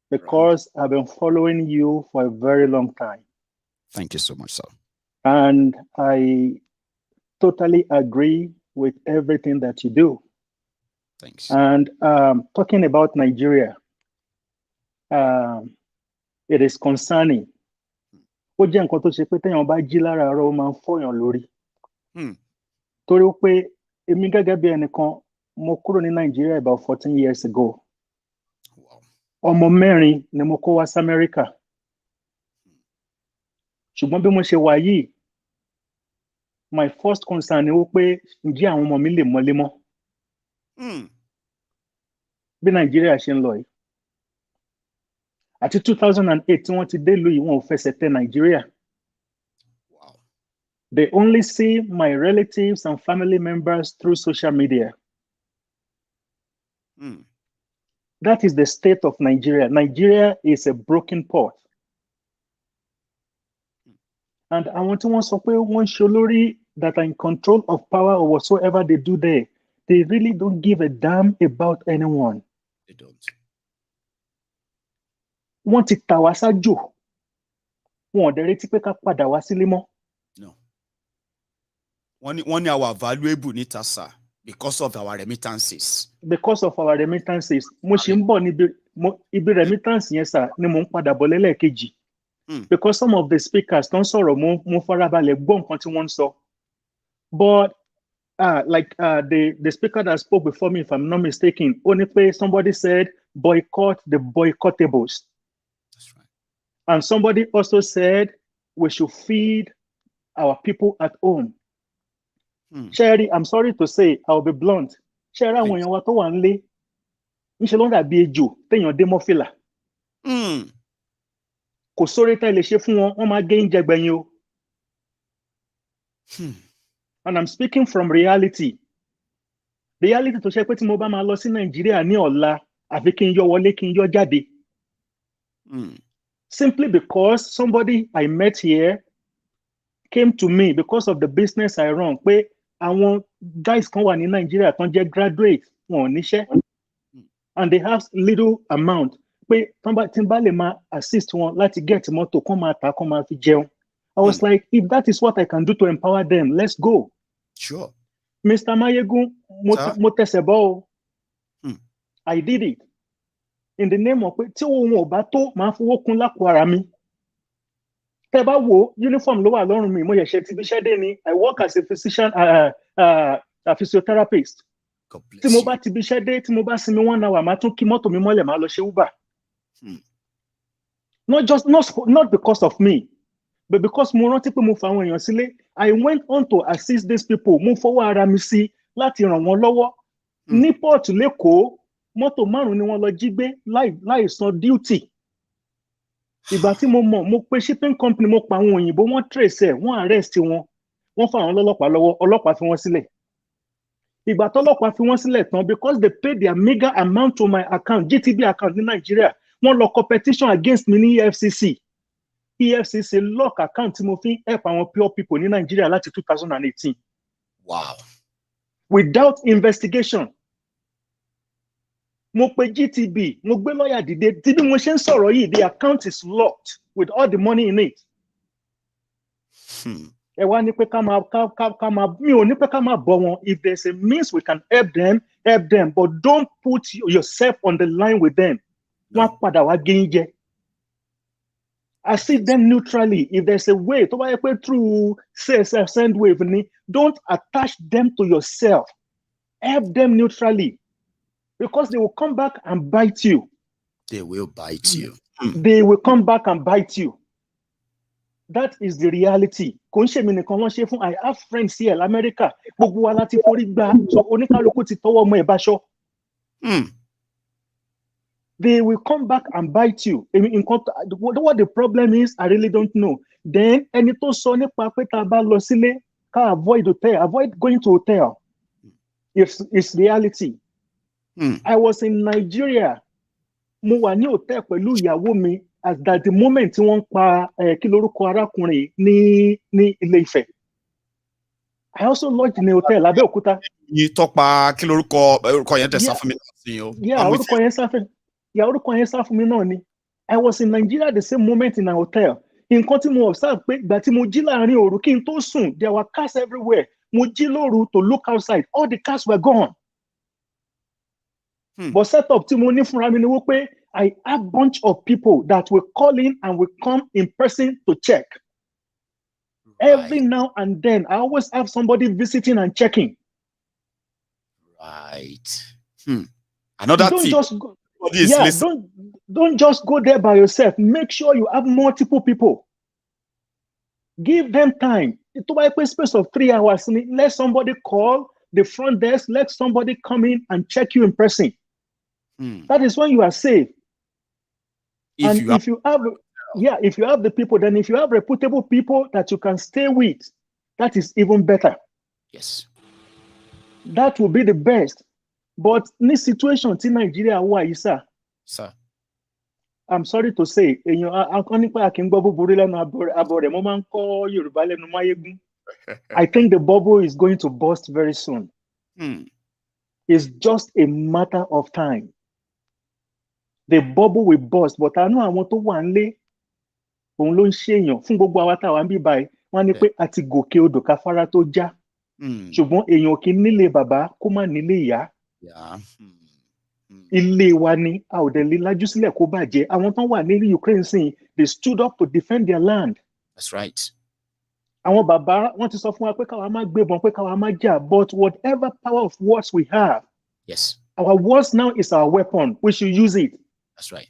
because I've been following you for a very long time. Thank you so much, sir. And I totally agree with everything that you do. Thanks. And talking about Nigeria, it is concerning. Torí pé èmi gẹ́gẹ́ bí ẹnìkan mo kúrò ní Nigeria about 14 years ago. Ọmọ mẹ́rin ni mo kó wá sí America. Ṣùgbọ́n bí mo ṣe wà yìí, my first concern ni wípé ǹjẹ́ àwọn ọmọ mi lè mọ́lé mọ́. Bí Nigeria ṣe ń lọ yìí. Àti 2008 tí wọ́n ti dé ìlú yìí, wọn ò fẹsẹ̀ tẹ Nigeria. They only see my relatives and family members through social media. That is the state of Nigeria. Nigeria is a broken pot. And I want to say one Sholori that are in control of power or whatsoever they do there, they really don't give a damn about anyone. They don't. Want it tawasajo. Want the retipeka pada wasilimo. No. One our valuable nitasa because of our remittances. Because of our remittances. Mo shimbo ni ibi remittance yen sa ni mo npada bo lelekeji. Because some of the speakers don't sọ̀rọ̀ mo farabalẹ̀ gbọ́ nǹkan tí wọ́n sọ. But like the speaker that spoke before me, if I'm not mistaken, only pay somebody said boycott the boycottables. That's right. And somebody also said we should feed our people at home. Sherry, I'm sorry to say, I'll be blunt. Sherry, when you want to one lay, you shall not be a Jew, then your demo filler. Kò sórí tá ilé ṣe fún wọn, wọ́n máa gé oúnjẹ gbẹ̀yìn o. And I'm speaking from reality. Reality tó ṣe pé tí mo bá máa lọ sí Nàìjíríà ní ọ̀la, àfi kí n yọ wọlé kí n yọ jáde. Simply because somebody I met here came to me because of the business I run. Pé àwọn guys kan wà ní Nàìjíríà tán jẹ́ graduate, wọn ò níṣẹ́. And they have little amount. Pé tí n bá lè máa assist wọn láti get mọ́tò kán máa tà kán máa fi jẹun. I was like, if that is what I can do to empower them, let's go. Sure. Mr. Maiyegun, mo I did it. In the name of tí òun ò bá tó máa fowó kún lápò ara mi. Tẹ́ bá wo uniform ló wà lọ́rùn mi, mo yẹ̀ṣẹ̀ ti bíṣẹ́ dé ni. I work as a physician, a physiotherapist. Tí mo bá ti bíṣẹ́ dé, tí mo bá sinmi 1 hour, máa tún kí mọ́tò mi mọ́lẹ̀ máa lọ ṣe Uber. Not because of me, but because mo rántí pé mo fa àwọn èèyàn sílé. I went on to assist these people. Mo fọwọ́ ara mi sí láti ràn wọ́n lọ́wọ́. Ní port l'Ékòó, mọ́tò 5 ni wọ́n lọ jí gbé láì san duty. Ìgbà tí mo pe shipping company, mo pa àwọn òyìnbó, wọ́n trace ẹ̀, wọ́n arrest wọn. Wọ́n fa àwọn ọlọ́pàá lọ́wọ́, ọlọ́pàá fi wọ́n sílẹ̀. Ìgbà tọ́lọ́pàá fi wọ́n sílẹ̀ tán, because they paid their meager amount to my account, GTB account ní Nigeria, wọ́n lọ competition against me ní EFCC. EFCC lock account tí mo fi help àwọn poor people ní Nigeria láti 2018. Wow. Without investigation. Mo pe GTB, mo gbé lawyer dìde, tí bí mo ṣe ń sọ̀rọ̀ yìí, the account is locked with all the money in it. Ẹ wá ní pé ká máa, mi ò ní pé ká máa bọ̀ wọn. If there's a means we can help them, but don't put yourself on the line with them. Wọ́n padà wá gé yín jẹ. I see them neutrally. If there's a way, to buy through send wave, don't attach them to yourself. Help them neutrally. Because they will come back and bite you. They will bite you. They will come back and bite you. That is the reality. I have friends here in America. They will come back and bite you. What the problem is, I really don't know. Then, avoid hotel, avoid going to hotel. It's reality. I was in Nigeria. Mo wà ní hotel pẹ̀lú ìyàwó mi at the moment tí wọ́n pa kí lórúkọ arákùnrin ní Ilé-Ifẹ̀. I also lodged in a hotel Abẹ́òkúta. Yìí tọ́pa kí lórúkọ yẹn tẹ̀sán fún mi náà sí o. Yeah, orúkọ yẹn sá fún mi náà ni. I was in Nigeria at the same moment in a hotel. Nǹkan tí mo observe pé ìgbà tí mo jí láàrin òru kí n tó sùn, there were cars everywhere. Mo jí lóru to look outside. All the cars were gone. But set up tí mo ní fúnra mi ni wípé I have a bunch of people that will call in and will come in person to check. Right. Every now and then, I always have somebody visiting and checking. Right. Another thing. Don't just go there by yourself. Make sure you have multiple people. Give them time. To buy a space of 3 hours, let somebody call the front desk. Let somebody come in and check you in person. That is when you are safe. If you have the people, then if you have reputable people that you can stay with, that is even better. Yes. That will be the best. But in this situation in Nigeria, why is that? Sir. I'm sorry to say, I think the bubble is going to burst very soon. It's just a matter of time. The bubble will burst, but I know I want to one lay. Òun ló ń ṣèyàn fún gbogbo àwa táwa ń bí báyìí wọ́n ní pé àti gòkè odò káfárá tó já ṣùgbọ́n èèyàn kì í nílé bàbá kó má nílé ìyá ilé wa ni a ò dẹ̀ lè lajú sílẹ̀ kó bàjẹ́ àwọn tán wà ní Ukraine sìn they stood up to defend their land. That's right. Àwọn bàbá wọ́n ti sọ fún wa pé káwa má gbébọn pé káwa má jà but whatever power of words we have. Yes. Our words now is our weapon. We should use it. That's right.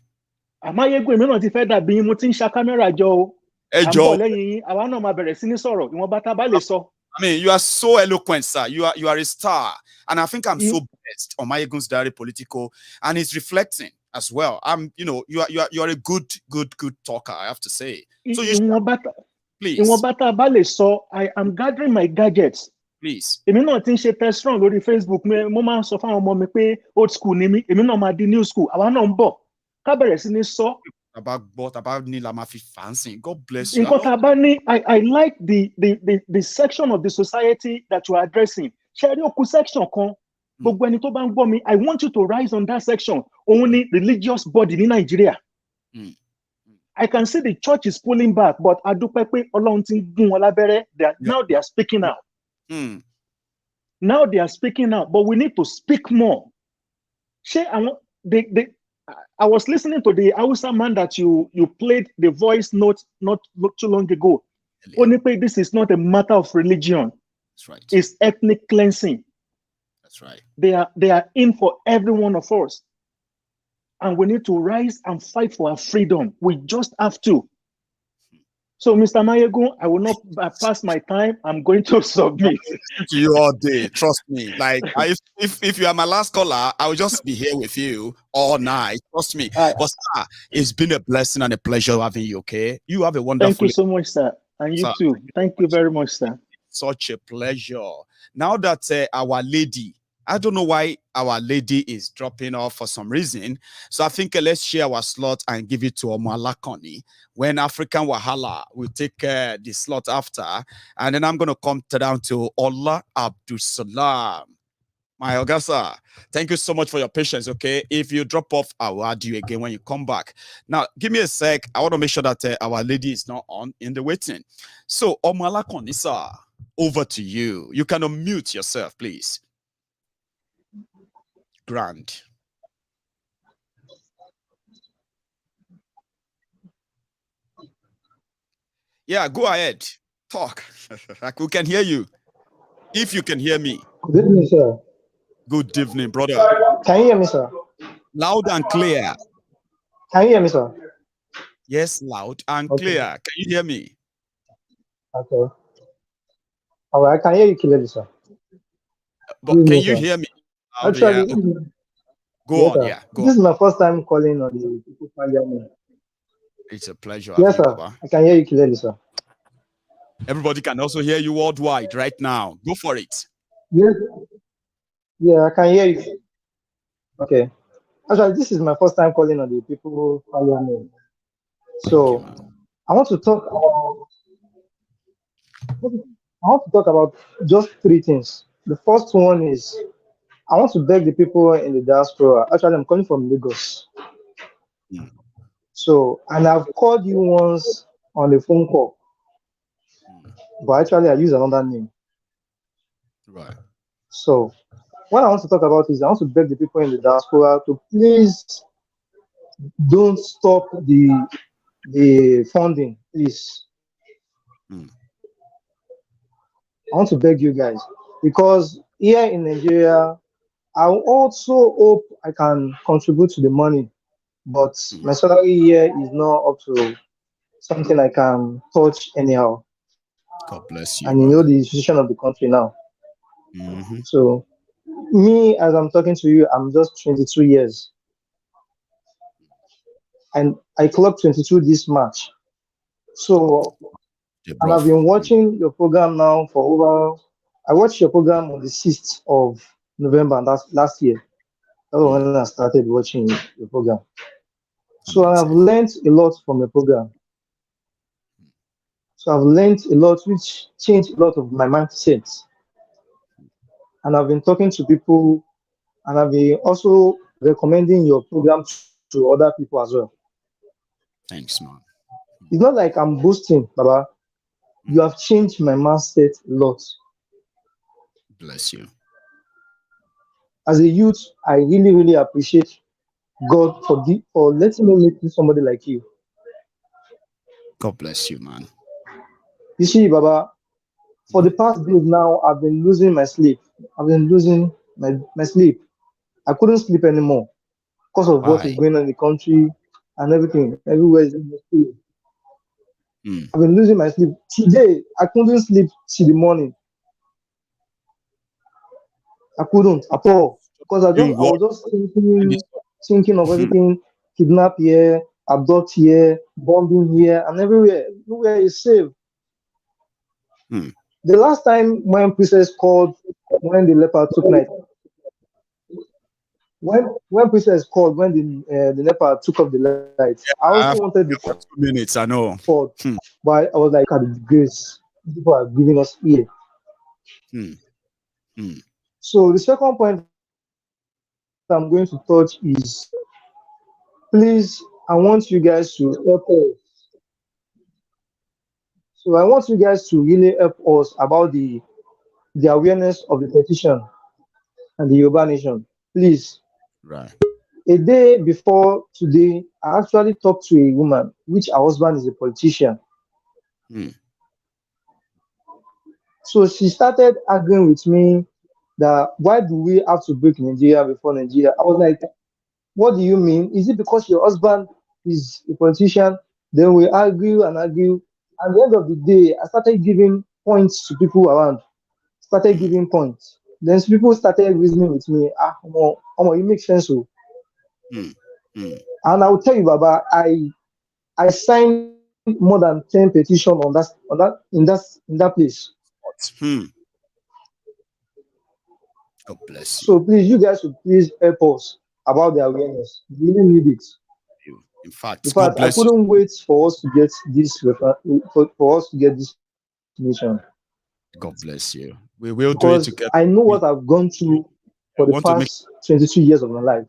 Maiyegun èmi náà ti fẹ́ dàbí mo ti ń ṣa kámẹ́rà jọ o Hey, I'm Joe. I mean, you are so eloquent, sir. You are a star. And I think I'm so blessed on MaiyegunsDiary Politico, and it's reflecting as well. You are a good talker, I have to say. So you please. I am gathering my gadgets. Please. Èmi náà ti ń ṣe test run lórí Facebook mo máa ń sọ fáwọn ọmọ mi pé old school ni mí, èmi náà máa di new school. Àwa náà ń bọ̀. Ká bẹ̀rẹ̀ sí ní sọ. About Nila Mafi fancy. God bless you. I like the section of the society that you are addressing. Share your section kan. Gbogbo ẹni tó bá ń gbọ́ mi, I want you to rise on that section. Only religious body in Nigeria. I can see the church is pulling back, but adúpẹ́ pé Ọlọ́run ti ń gún wọn lábẹ́rẹ́. Now they are speaking out. Now they are speaking out, but we need to speak more. I was listening to the Hausa man that you played the voice note not too long ago. Only this is not a matter of religion. That's right. It's ethnic cleansing. That's right. They are in for every one of us. And we need to rise and fight for our freedom. We just have to. So, Mr. Maiyegun, I will not pass my time. I'm going to submit. To you all day. Trust me. Like, if you are my last caller, I will just be here with you all night. Trust me. But sir, it's been a blessing and a pleasure having you. Okay, you have a wonderful. Thank you so much, sir, and you too. Thank you very much, sir. Such a pleasure. Now that our lady. I don't know why our lady is dropping off for some reason. So I think let's share our slot and give it to Omalakoni. When African Wahala will take the slot after. And then I'm going to come down to Ola Abdul Salam. My Ogasa, thank you so much for your patience, okay? If you drop off, I will add you again when you come back. Now, give me a sec. I want to make sure that our lady is not on in the waiting. So, Omalakoni, sir, over to you. You can unmute yourself, please. Grand. Yeah, go ahead. Talk. We can hear you. If you can hear me. Good evening, sir. Good evening, brother. Can you hear me, sir? Loud and clear. Can you hear me, sir? Yes, loud and clear. Can you hear me? Okay. All right, I can hear you clearly, sir. But can you hear me? Actually, go on. Yeah, go this on. is my first time calling on the People Parliament. It's a pleasure. Yes, sir. I can hear you clearly, sir. Everybody can also hear you worldwide right now. Go for it. Yes. Yeah, I can hear you. Okay. Actually, this is my first time calling on the People Parliament. So I want to talk about just three things. The first one is I want to beg the people in the diaspora. Actually, I'm coming from Lagos. So, and I've called you once on the phone call, but actually I use another name. Right. So, what I want to talk about is I want to beg the people in the diaspora to please don't stop the funding, please. I want to beg you guys, because here in Nigeria, I also hope I can contribute to the money, but my salary here is not up to something I can touch anyhow. God bless you. And you know the situation of the country now. So, me, as I'm talking to you, I'm just 22 years. And I clocked 22 this March. So, and I've been watching your program now for over, I watched your program on the 6th of November, and that's last year. That was when I started watching the program. So I've learned a lot from the program. So I've learned a lot, which changed a lot of my mindset. And I've been talking to people, and I've been also recommending your program to other people as well. Thanks, man. It's not like I'm boasting, Baba. You have changed my mindset a lot. Bless you. As a youth, I really, really appreciate God for letting me meet somebody like you. God bless you, man. You see, Baba, for the past days now, I've been losing my sleep. I've been losing my sleep. I couldn't sleep anymore because of what is going on in the country and everything. Everywhere is in the street. I've been losing my sleep. Today, I couldn't sleep till the morning. I couldn't at all because I was just thinking of everything, kidnap here, abduct here, bombing here, and everywhere. Nowhere is safe. The last time when Princess called, when the leopard took night, when Princess called, when the leopard took off the lights, I also wanted the 2 minutes. I know. But I was like, at the grace, people are giving us ear. So the second point I'm going to touch is, please, I want you guys to help us. So I want you guys to really help us about the awareness of the petition and the Yoruba nation. Please. Right. A day before today, I actually talked to a woman, which her husband is a politician. So she started arguing with me that why do we have to break Nigeria before Nigeria? I was like, what do you mean? Is it because your husband is a politician? Then we argue and argue. At the end of the day, I started giving points to people around. Started giving points. Then people started reasoning with me. You make sense. And I will tell you, Baba, I signed more than 10 petitions in that place. God bless you. So please, you guys should please help us about the awareness. We really need it. In fact, I couldn't wait for us to get this for us to get this nation. God bless you. We will do it together. I know what I've gone through for the past 22 years of my life.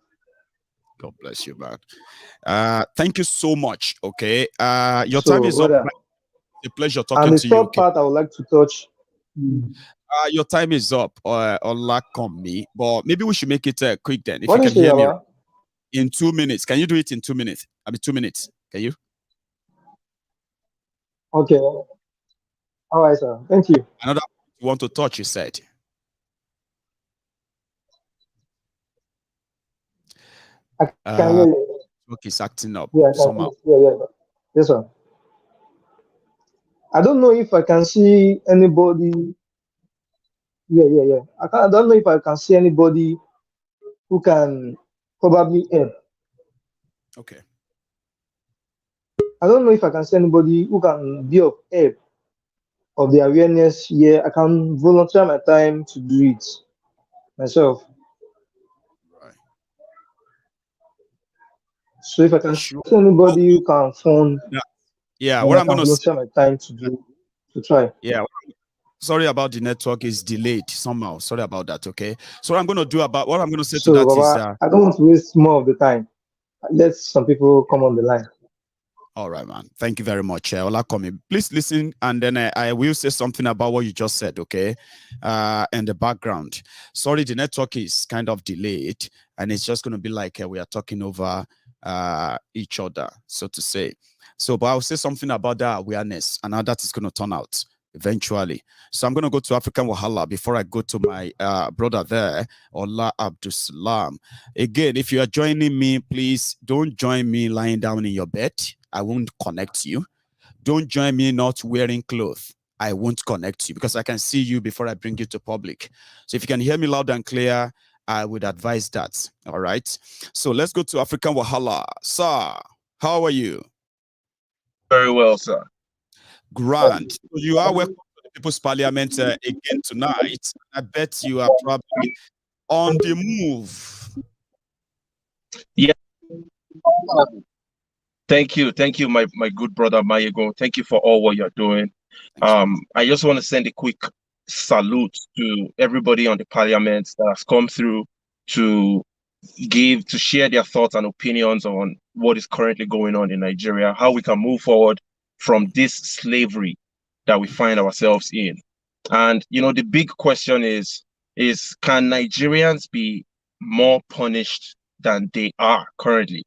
God bless you, man. Thank you so much. Okay. Your time is up. It's a pleasure talking to you. And the third part I would like to touch. Your time is up, me, but maybe we should make it quick then. If you can hear me in 2 minutes, can you do it in 2 minutes? 2 minutes. Can you? Okay. All right, sir. Thank you. Another you want to touch, you said. I can hear you. Okay, it's acting up somehow. Yes, sir. I don't know if I can see anybody. I don't know if I can see anybody who can probably help. Okay. I don't know if I can see anybody who can be of help of the awareness here. I can volunteer my time to do it myself. Right. So if I can see anybody who can fund, what I'm going to volunteer my time to try. Yeah. Sorry about the network is delayed somehow. Sorry about that. Okay. So what I'm going to say to that is I don't want to waste more of the time. Let some people come on the line. All right, man. Thank you very much. Please listen, and then I will say something about what you just said, okay? In the background. Sorry, the network is kind of delayed, and it's just going to be like we are talking over each other, so to say. So, but I'll say something about that awareness and how that is going to turn out eventually. So I'm going to go to African Wahala before I go to my brother there, Ola Abdulsalam. Again, if you are joining me, please don't join me lying down in your bed. I won't connect you. Don't join me not wearing clothes. I won't connect you because I can see you before I bring you to public. So if you can hear me loud and clear, I would advise that. All right. So let's go to African Wahala. Sir, how are you? Very well, sir. Grand. So you are welcome to the People's Parliament again tonight. I bet you are probably on the move. Yeah. Thank you, my good brother Maiyegun. Thank you for all what you're doing. I just want to send a quick salute to everybody on the Parliament that has come through to share their thoughts and opinions on what is currently going on in Nigeria, how we can move forward from this slavery that we find ourselves in. And the big question is can Nigerians be more punished than they are currently?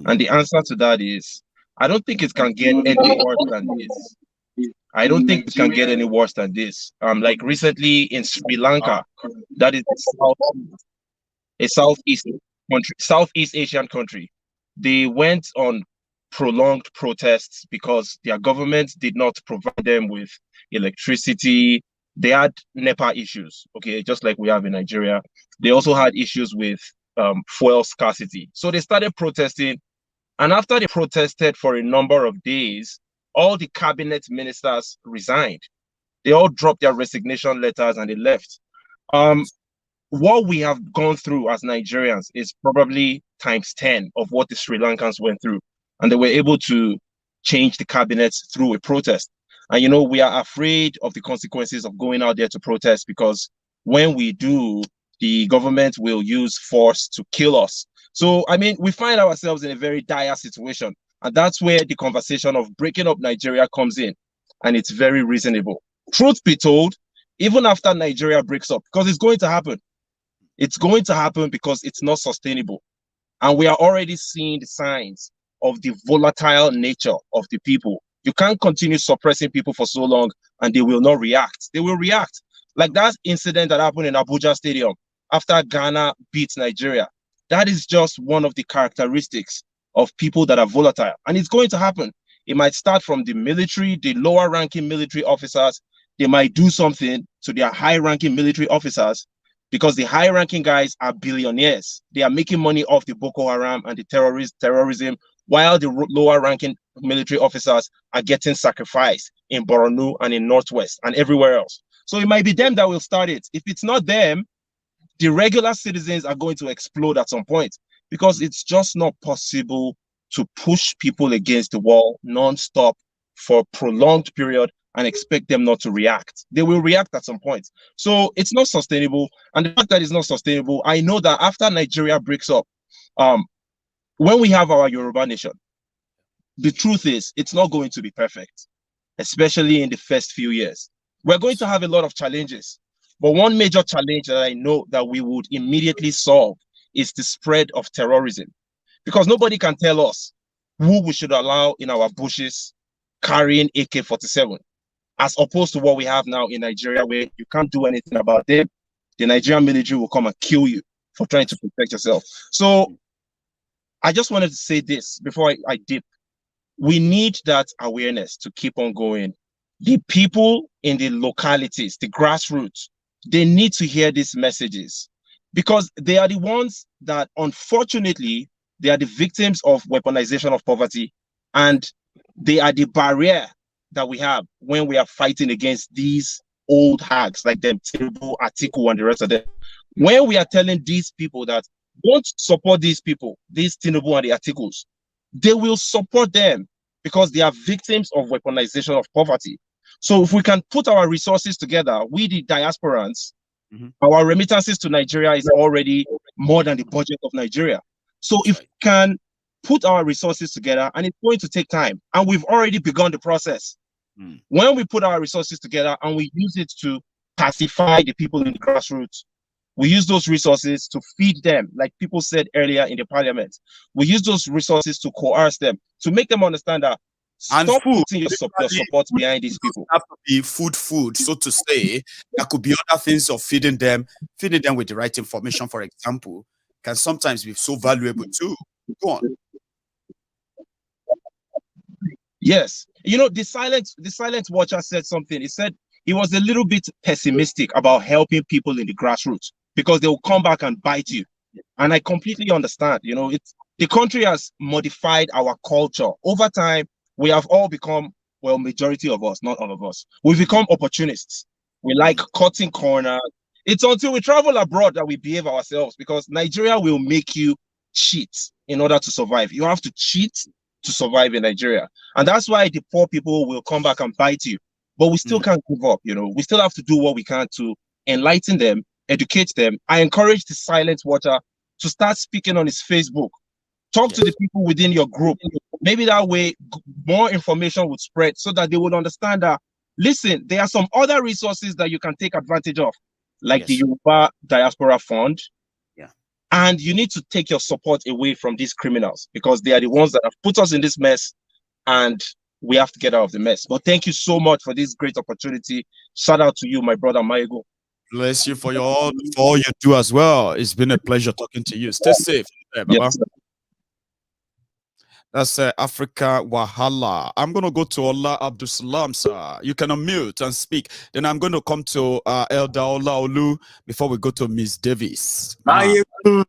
And the answer to that is, I don't think it can get any worse than this. I don't think it can get any worse than this. Like recently in Sri Lanka, that is a Southeast Asian country. They went on prolonged protests because their government did not provide them with electricity. They had NEPA issues, okay, just like we have in Nigeria. They also had issues with fuel scarcity. So they started protesting. And after they protested for a number of days, all the cabinet ministers resigned. They all dropped their resignation letters and they left. What we have gone through as Nigerians is probably times 10 of what the Sri Lankans went through. And they were able to change the cabinet through a protest. And, you know, we are afraid of the consequences of going out there to protest, because when we do, the government will use force to kill us. So, I mean, we find ourselves in a very dire situation. And that's where the conversation of breaking up Nigeria comes in. And it's very reasonable. Truth be told, even after Nigeria breaks up, because it's going to happen. It's going to happen because it's not sustainable. And we are already seeing the signs of the volatile nature of the people. You can't continue suppressing people for so long and they will not react. They will react. Like that incident that happened in Abuja Stadium after Ghana beat Nigeria. That is just one of the characteristics of people that are volatile. And it's going to happen. It might start from the military, the lower ranking military officers. They might do something to their high ranking military officers, because the high ranking guys are billionaires. They are making money off the Boko Haram and the terrorism, while the lower ranking military officers are getting sacrificed in Borno and in Northwest and everywhere else. So it might be them that will start it. If it's not them, the regular citizens are going to explode at some point, because it's just not possible to push people against the wall non-stop for a prolonged period and expect them not to react. They will react at some point. So it's not sustainable. And the fact that it's not sustainable, I know that after Nigeria breaks up, when we have our Yoruba nation, the truth is it's not going to be perfect, especially in the first few years. We're going to have a lot of challenges. But one major challenge that I know that we would immediately solve is the spread of terrorism. Because nobody can tell us who we should allow in our bushes carrying AK-47, as opposed to what we have now in Nigeria, where you can't do anything about them. The Nigerian military will come and kill you for trying to protect yourself. So I just wanted to say this before I dip. We need that awareness to keep on going. The people in the localities, the grassroots, they need to hear these messages, because they are the ones that, unfortunately, they are the victims of weaponization of poverty, and they are the barrier that we have when we are fighting against these old hags like them, Tinubu, Atiku, and the rest of them. When we are telling these people that don't support these people, these Tinubu and the Atikus, they will support them because they are victims of weaponization of poverty. So if we can put our resources together, we the diasporans, our remittances to Nigeria is already more than the budget of Nigeria. So if we can put our resources together, and it's going to take time, and we've already begun the process. When we put our resources together and we use it to pacify the people in the grassroots, we use those resources to feed them, like people said earlier in the parliament. We use those resources to coerce them, to make them understand that stop putting your support behind these people. Have to be food, so to say. There could be other things of feeding them with the right information, for example, can sometimes be so valuable too. Go on. Yes. You know, the silent watcher said something. He said he was a little bit pessimistic about helping people in the grassroots because they will come back and bite you. And I completely understand. You know, the country has modified our culture. Over time, we have all become, well, majority of us, not all of us, we've become opportunists. We like cutting corners. It's until we travel abroad that we behave ourselves, because Nigeria will make you cheat in order to survive. You have to cheat to survive in Nigeria. And that's why the poor people will come back and bite you. But we still can't give up, you know. We still have to do what we can to enlighten them, educate them. I encourage the silent watcher to start speaking on his Facebook. Talk to the people within your group. Maybe that way more information would spread so that they would understand that, listen, there are some other resources that you can take advantage of, like the Yoruba Diaspora Fund. And you need to take your support away from these criminals, because they are the ones that have put us in this mess, and we have to get out of the mess. But thank you so much for this great opportunity. Shout out to you, my brother Maiyegun. Bless you for all you do as well. It's been a pleasure talking to you. Stay safe. Bye-bye. Yes, That's Africa Wahala. I'm going to go to Ola Abdulsalam, sir. You can unmute and speak. Then I'm going to come to Elder Ola Olu before we go to Miss Davis. Maiyegun.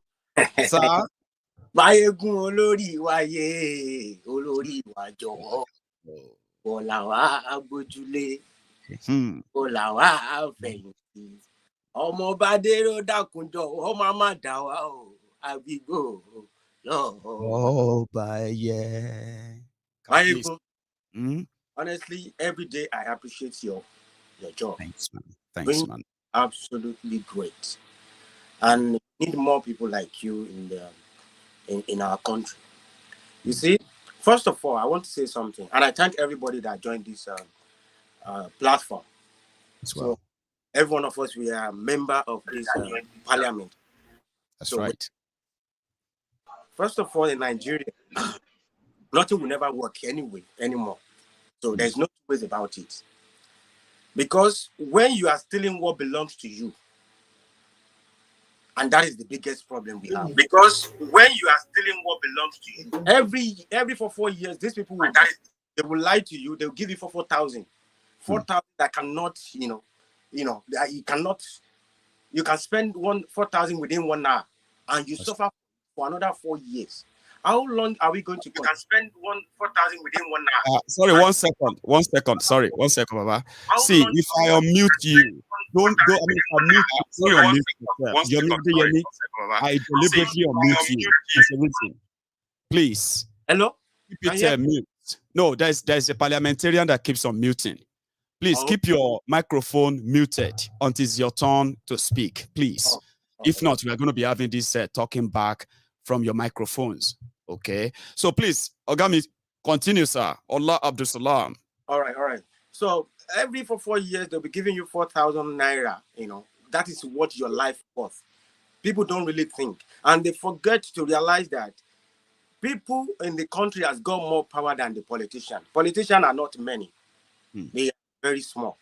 Sir? Maiyegun olórí wáyé, olórí wa jọ̀wọ́. Olawa agbójúlé. Olawa afẹ̀yìntì. Ọmọ Bádéró dákun jọ̀wọ́, ọmọ má dá wa o. Àbígbò. Oh, yeah. Honestly, every day I appreciate your job. Thanks, man. Thanks, man. Absolutely great. And we need more people like you in our country. You see, first of all, I want to say something, and I thank everybody that joined this platform. So, every one of us, we are a member of this parliament. That's right. First of all, in Nigeria, nothing will never work anymore. So there's no two ways about it. Because when you are stealing what belongs to you, and that is the biggest problem we have. Because when you are stealing what belongs to you, every for 4 years, these people will they will lie to you. They will give you for 4,000, 4,000 that cannot, you cannot. You can spend 4,000 within 1 hour, and you suffer for another 4 years. How long are we going to? You can spend 4,000 within 1 hour. Sorry, 1 second. 1 second. Sorry, 1 second, Baba. See, if I unmute you, don't go. I mean, if I mute you, sorry, unmute yourself. You're not doing any. I deliberately unmute you. There's a reason. Please. Hello. Keep it mute. No, there's a parliamentarian that keeps on muting. Please keep your microphone muted until it's your turn to speak, please. If not, we are going to be having this talking back from your microphones. Okay. So please, Ogami, continue, sir. Allah Abdulsalam. All right. So every for 4 years, they'll be giving you 4,000 naira. That is what your life worth. People don't really think. And they forget to realize that people in the country has got more power than the politician. Politicians are not many. They are very small.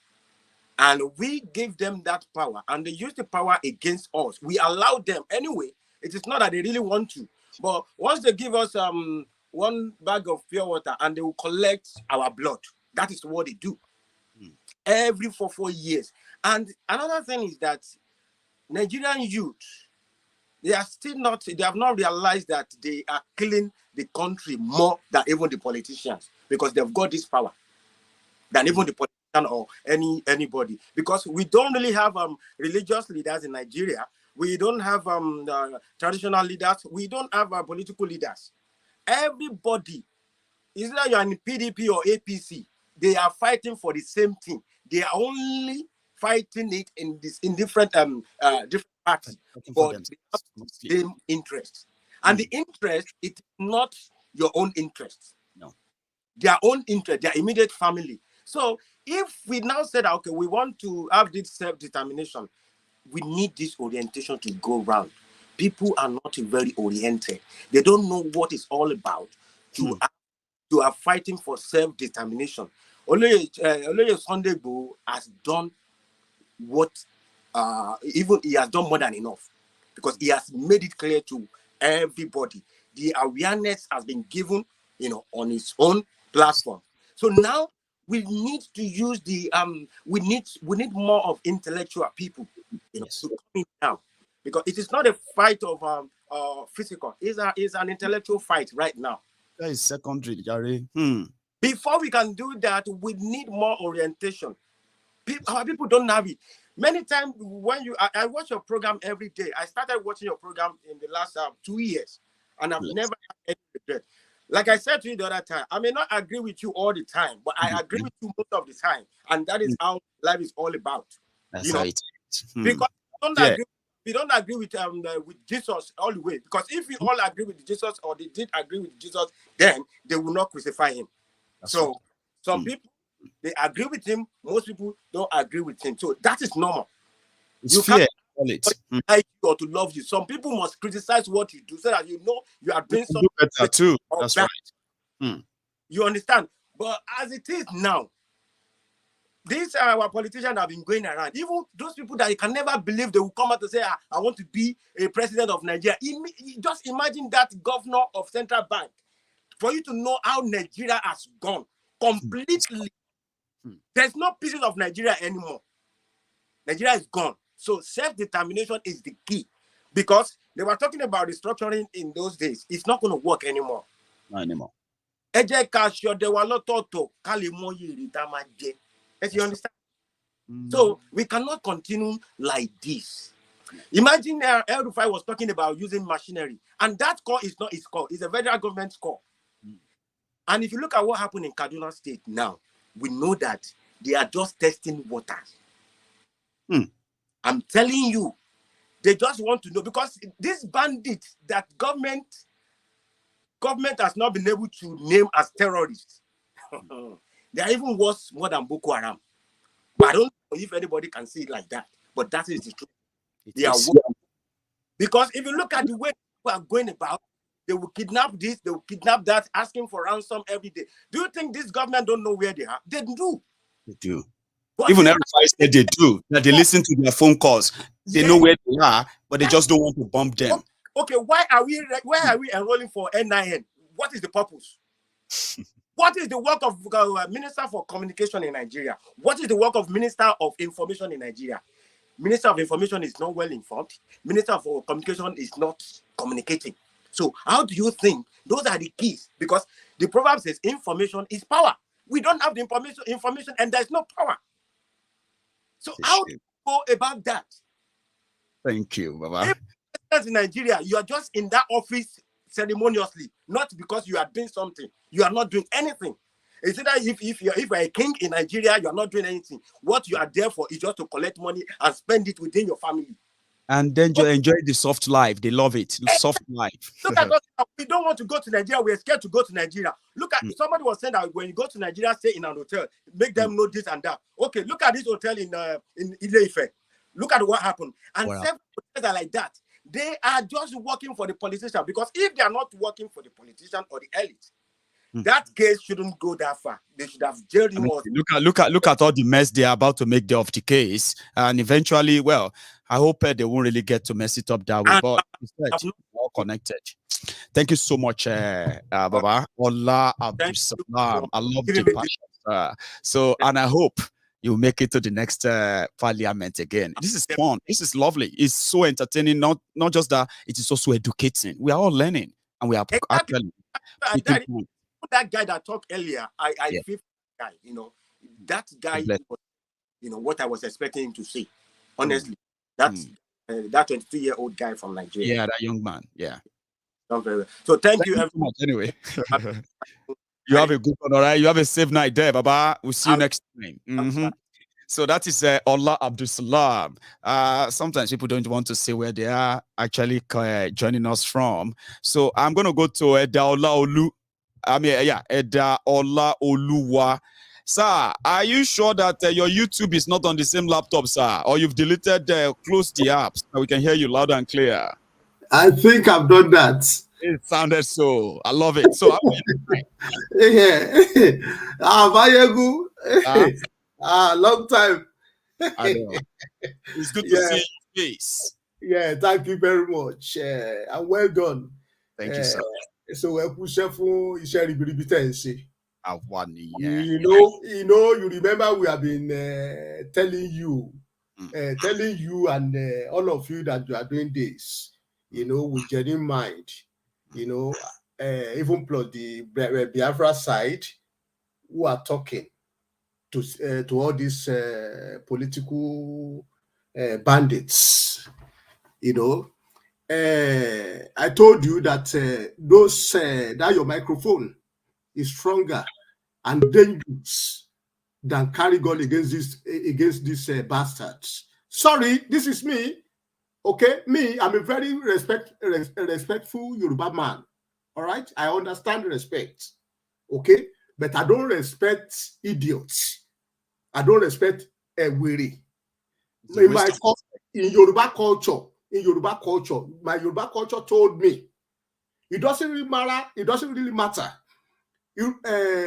And we give them that power, and they use the power against us. We allow them anyway. It is not that they really want to, but once they give us 1 bag of pure water, and they will collect our blood. That is what they do every for 4 years. And another thing is that Nigerian youth, they have not realized that they are killing the country more than even the politicians, because they've got this power than even the politician or anybody. Because we don't really have religious leaders in Nigeria. We don't have traditional leaders. We don't have political leaders. Everybody, either you're in PDP or APC, they are fighting for the same thing. They are only fighting it in different parties, but they have the same interest. And the interest is not your own interest. No. Their own interest, their immediate family. So if we now said, okay, we want to have this self-determination, we need this orientation to go round. People are not very oriented. They don't know what it's all about to are fighting for self-determination. Only Sunday Igboho has done what even he has done more than enough, because he has made it clear to everybody. The awareness has been given, on his own platform. So now we need to use the we need more of intellectual people, to come in now, because it is not a fight of physical. It's an intellectual fight right now. That is secondary, Gary. Before we can do that, we need more orientation. Our people don't have it. Many times when I watch your program every day. I started watching your program in the last 2 years, and I've never had any regret. Like I said to you the other time, I may not agree with you all the time, but I agree with you most of the time, and that is how life is all about. That's right. Because we don't agree with Jesus all the way. Because if we all agree with Jesus, or they did agree with Jesus, then they will not crucify him. That's so right. Some people, they agree with him. Most people don't agree with him. So that is normal. You can't like you or to love you. Some people must criticize what you do, so that you know you are doing something better too. That's right. You understand? But as it is now, these are our politicians that have been going around. Even those people that you can never believe they will come out to say, I want to be a president of Nigeria. Just imagine that governor of Central Bank for you to know how Nigeria has gone completely. There's no pieces of Nigeria anymore. Nigeria is gone. So self-determination is the key, because they were talking about restructuring in those days. It's not going to work anymore. Not anymore. There were a lot of talk. You understand? So we cannot continue like this. Imagine El-Rufai was talking about using machinery, and that call is not his call. It's a federal government's call. And if you look at what happened in Kaduna State now, we know that they are just testing waters. I'm telling you, they just want to know, because these bandits that government has not been able to name as terrorists, they are even worse more than Boko Haram. But I don't know if anybody can see it like that. But that is the truth. They are worse. Because if you look at the way people are going about, they will kidnap this, they will kidnap that, asking for ransom every day. Do you think this government don't know where they are? They do. They do. Even everybody said they do. That they listen to their phone calls. They know where they are, but they just don't want to bump them. Okay, why are we enrolling for NIN? What is the purpose? What is the work of Minister for Communication in Nigeria? What is the work of Minister of Information in Nigeria? Minister of Information is not well informed. Minister for Communication is not communicating. So how do you think those are the keys? Because the proverb says information is power. We don't have the information, and there's no power. So how do you go about that? Thank you, Baba. In Nigeria, you are just in that office ceremoniously, not because you are doing something. You are not doing anything. It's that if you're a king in Nigeria, you are not doing anything. What you are there for is just to collect money and spend it within your family. And then you enjoy the soft life. They love it. The soft life. Look at us. We don't want to go to Nigeria. We're scared to go to Nigeria. Look at somebody was saying that when you go to Nigeria, stay in an hotel, make them know this and that. Okay, look at this hotel in Ile-Ife. Look at what happened. And several hotels are like that. They are just working for the politician, because if they are not working for the politician or the elite, that case shouldn't go that far. They should have jailed him. Look at all the mess they are about to make of the case, and eventually, well, I hope they won't really get to mess it up that way. But instead, all connected. Thank you so much, Baba. Allah Abdul Salam. I love the passion. So, and I hope you make it to the next parliament again. This is fun. This is lovely. It's so entertaining. Not just that, it is also educating. We are all learning, and we are actually. That guy that talked earlier, I feel guy, that guy, what I was expecting him to say. Honestly, that's that 22-year-old guy from Nigeria. Yeah, that young man. Yeah. Done very well. So thank you so much. Anyway, you have a good one. All right. You have a safe night there, Baba. We'll see you next time. So that is Allah Abdul Salam. Sometimes people don't want to say where they are actually joining us from. So I'm going to go to Edaola Olu. Eda Ola Oluwa. Sir, are you sure that your YouTube is not on the same laptop, sir? Or you've deleted, closed the apps so we can hear you loud and clear? I think I've done that. It sounded so. I love it. So, Maiyegun. Long time. I know. It's good to see your face. Yeah, thank you very much. And well done. Thank you, sir. So we're pushing for you remember we have been telling you and all of you that you are doing this, with genuine mind, even plus the Biafra side who are talking to all these political bandits, I told you that that your microphone is stronger and dangerous than carry gun against these bastards. Sorry, this is me. Okay, I'm a very respectful Yoruba man. All right, I understand respect. Okay, but I don't respect idiots. I don't respect weary. In Yoruba culture, my Yoruba culture told me it doesn't really matter. It doesn't really matter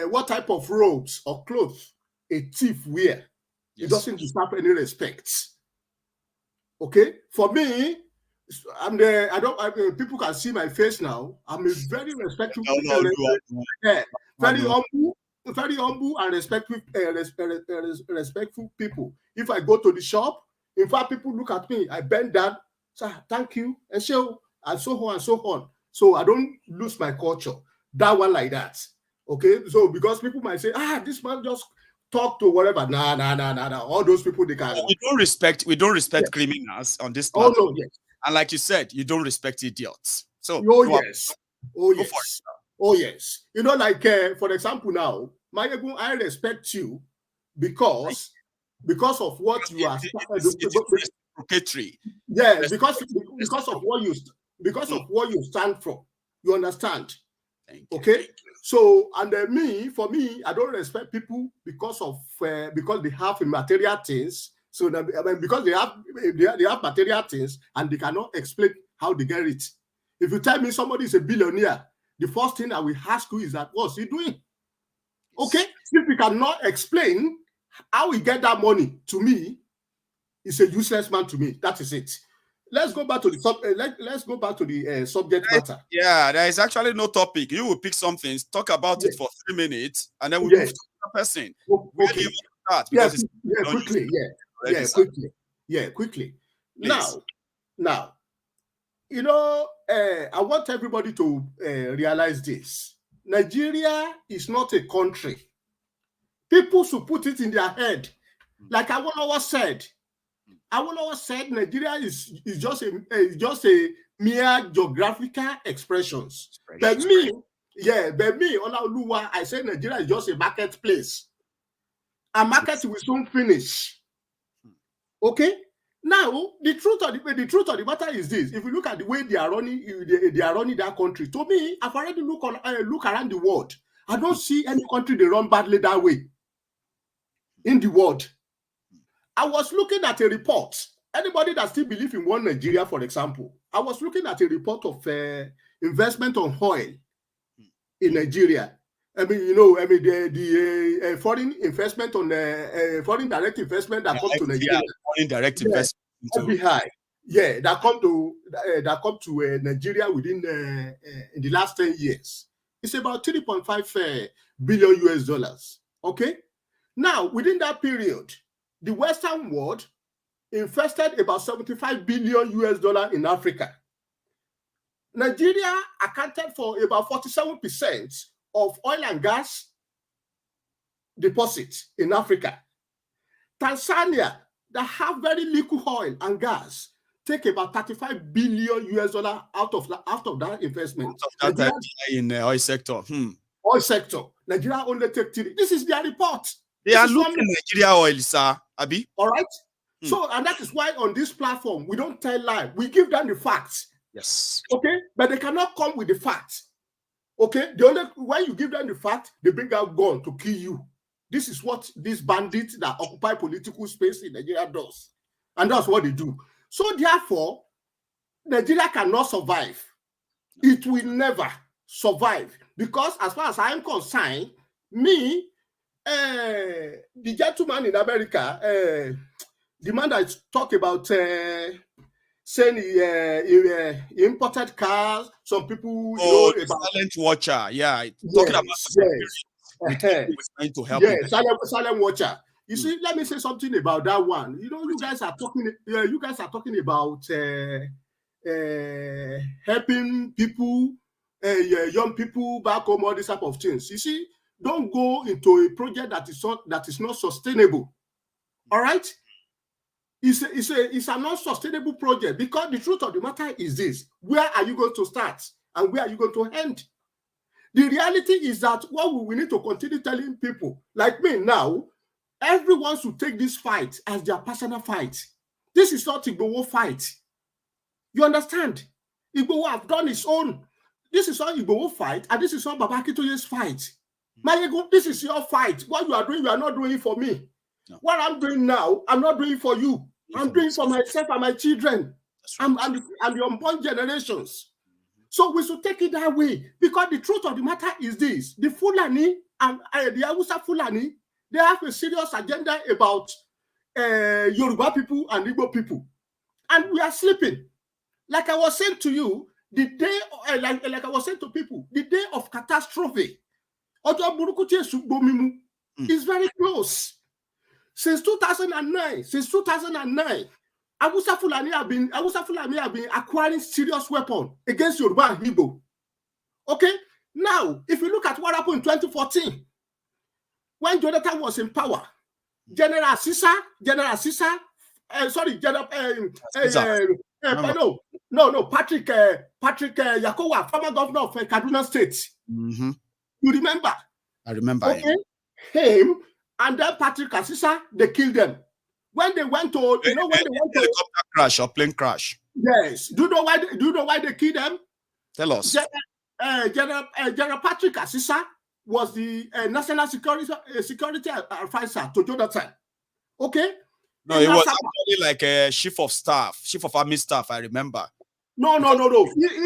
what type of robes or clothes a thief wear. It doesn't deserve any respect. Okay, for me, people can see my face now. I'm a very respectful, very humble and respectful people. If I go to the shop, in fact, people look at me, I bend down, say thank you, and so on and so on. So I don't lose my culture. That one like that. Okay, so because people might say, this man just talk to whatever. Nah. All those people they can. We don't respect criminals on this platform. Oh no, yes. And like you said, you don't respect idiots. So yes. You know, like for example, now, Maiyegun, I respect you because of what you are. Yeah, because of what you stand for. You understand? Okay. So, and for me, I don't respect people because they have material things. So, because they have material things and they cannot explain how they get it. If you tell me somebody is a billionaire, the first thing I will ask you is that what's he doing? Okay, if you cannot explain how he get that money, to me, he's a useless man. To me, that is it. Let's go back to the let's go back to the subject matter. Yeah, there is actually no topic. You will pick something, talk about it for 3 minutes, and then we move to the person. Okay. Quickly. Now, you know, I want everybody to realize this. Nigeria is not a country. People should put it in their head. Like Awolowo said, Nigeria is just a mere geographical expressions. But me, Olaoluwa, I say Nigeria is just a marketplace. A market will soon finish. Okay. Now, the truth of the matter is this: if you look at the way they are running that country, to me, I've already look around the world. I don't see any country they run badly that way in the world. I was looking at a report. Anybody that still believes in one Nigeria, for example, I was looking at a report of investment on oil in Nigeria. I mean, the foreign investment on foreign direct investment that comes to Nigeria. Foreign direct investment. FDI. Yeah, that come to Nigeria within in the last 10 years. It's about 3.5 billion US dollars. Okay. Now, within that period, the Western world invested about 75 billion US dollars in Africa. Nigeria accounted for about 47% of oil and gas deposits in Africa. Tanzania, that have very liquid oil and gas, take about 35 billion US dollars out of that investment. Out of that in the oil sector. Oil sector. Nigeria only take 3. This is their report. They are looking at Nigeria oil, sir. Abi? All right. So, and that is why on this platform, we don't tell lies. We give them the facts. Yes. Okay? But they cannot come with the facts. Okay? The only when you give them the fact, they bring out gun to kill you. This is what these bandits that occupy political space in Nigeria does. And that's what they do. So, therefore, Nigeria cannot survive. It will never survive. Because as far as I am concerned, me, the gentleman in America, the man that talk about saying he imported cars, some people about silent watcher, talking about trying to help. Silent watcher. You see, let me say something about that one. You know, you guys are talking about helping people, young people back home, all these type of things. You see, don't go into a project that is not sustainable. All right? It's a non-sustainable project, because the truth of the matter is this: where are you going to start and where are you going to end? The reality is that what we need to continue telling people, like me now, everyone should take this fight as their personal fight. This is not Igboho fight. You understand? Igboho have done his own. This is not Igboho fight, and this is not Baba Akintoye's fight. Maiyegun, this is your fight. What you are doing, you are not doing for me. No. What I'm doing now, I'm not doing for you. I'm doing for myself and my children, and the unborn generations. So we should take it that way, because the truth of the matter is this: the Fulani and the Hausa Fulani, they have a serious agenda about Yoruba people and Igbo people, and we are sleeping. like I was saying to you, the day, like I was saying to people, the day of catastrophe, is very close. Since 2009, Hausa Fulani have been acquiring serious weapons against Yoruba and Igbo. Okay, now if you look at what happened in 2014, when Jonathan was in power, General Sisa, Patrick Yakowa, former governor of Kaduna State. Mm-hmm. You remember? I remember him and then Patrick Asisa, they killed them. When they went to, helicopter crash or plane crash. Yes. Do you know why they killed them? Tell us. General Patrick Asisa was the national security advisor to Jonathan. Okay? No, it was actually like a chief of army staff, I remember. No. He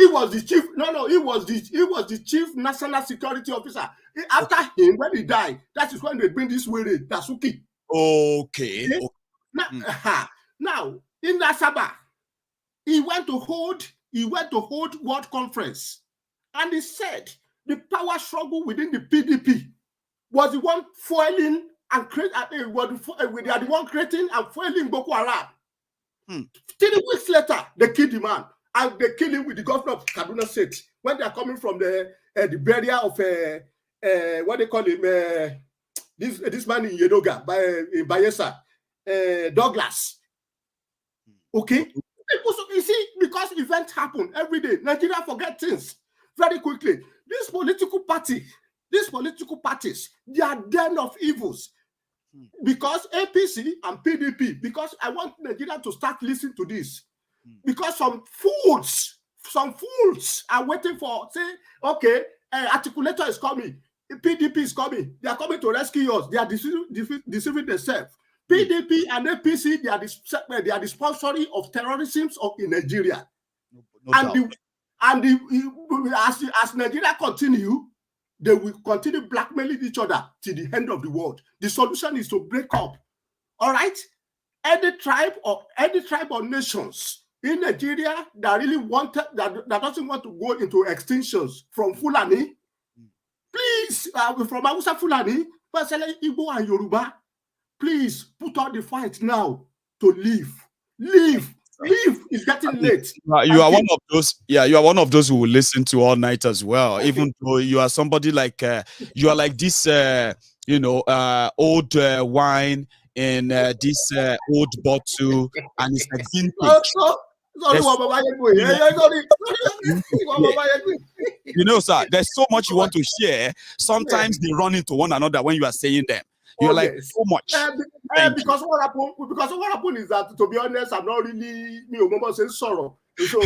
was the chief. No. He was the chief national security officer. After him, when he died, that is when they bring this Were Dasuki. Okay. Now in Asaba, he went to hold World Conference, and he said the power struggle within the PDP was the one foiling and they are the one creating and foiling Boko Haram. 3 weeks later, they killed the man, and they killed him with the governor of Kaduna State when they are coming from the burial of what they call him this man in Yedoga in Bayelsa, Douglas. Okay, you see, because events happen every day, Nigeria forget things very quickly. These political parties, they are den of evils. Because APC and PDP, because I want Nigeria to start listening to this. Because some fools are waiting for, say, okay, articulator is coming, PDP is coming, they are coming to rescue us, they are deceiving themselves. PDP and APC, they are the sponsoring of terrorism in Nigeria. As Nigeria continue, they will continue blackmailing each other till the end of the world. The solution is to break up. All right? Any tribe or nations in Nigeria that really that doesn't want to go into extinctions from Fulani, please, from Hausa Fulani, especially Igbo and Yoruba, please put on the fight now to live. It's getting late. You are one of those. Yeah, you are one of those who will listen to all night as well. Okay. Even though you are somebody like you are like this, old wine in this old bottle, and it's like vintage. Sir, there's so much you want to share. Sometimes they run into one another when you are saying them. You're like so much. Because what happened is that, to be honest, I'm not really saying sorrow. So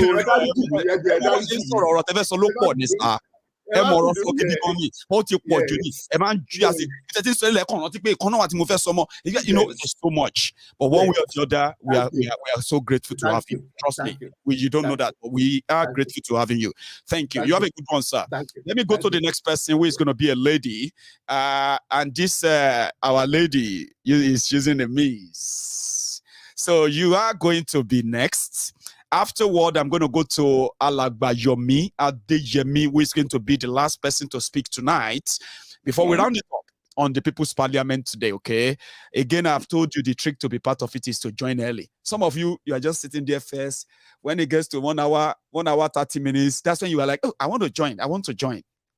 ẹ mọ̀rọ̀ sọ gidi gan ni ó ti pọ̀ jù ní ẹ máa ń jí àṣẹ ìtẹ́tí sọ ilẹ̀ kan rántí pé ìkan náà wà tí mo fẹ́ sọ mọ́ there's so much, but one way or the other we are so grateful to have you. Trust me, you don't know that, but we are grateful to having you. Thank you. You have a good one, sir. Let me go to the next person, who is going to be a lady, and this our lady is using a miss, so you are going to be next. Afterward, I'm going to go to Alagba Yomi Adeyemi, who is going to be the last person to speak tonight before we round it up on the People's Parliament today, okay? Again, I've told you the trick to be part of it is to join early. Some of you are just sitting there first. When it gets to 1 hour, 30 minutes, that's when you are like, oh, I want to join.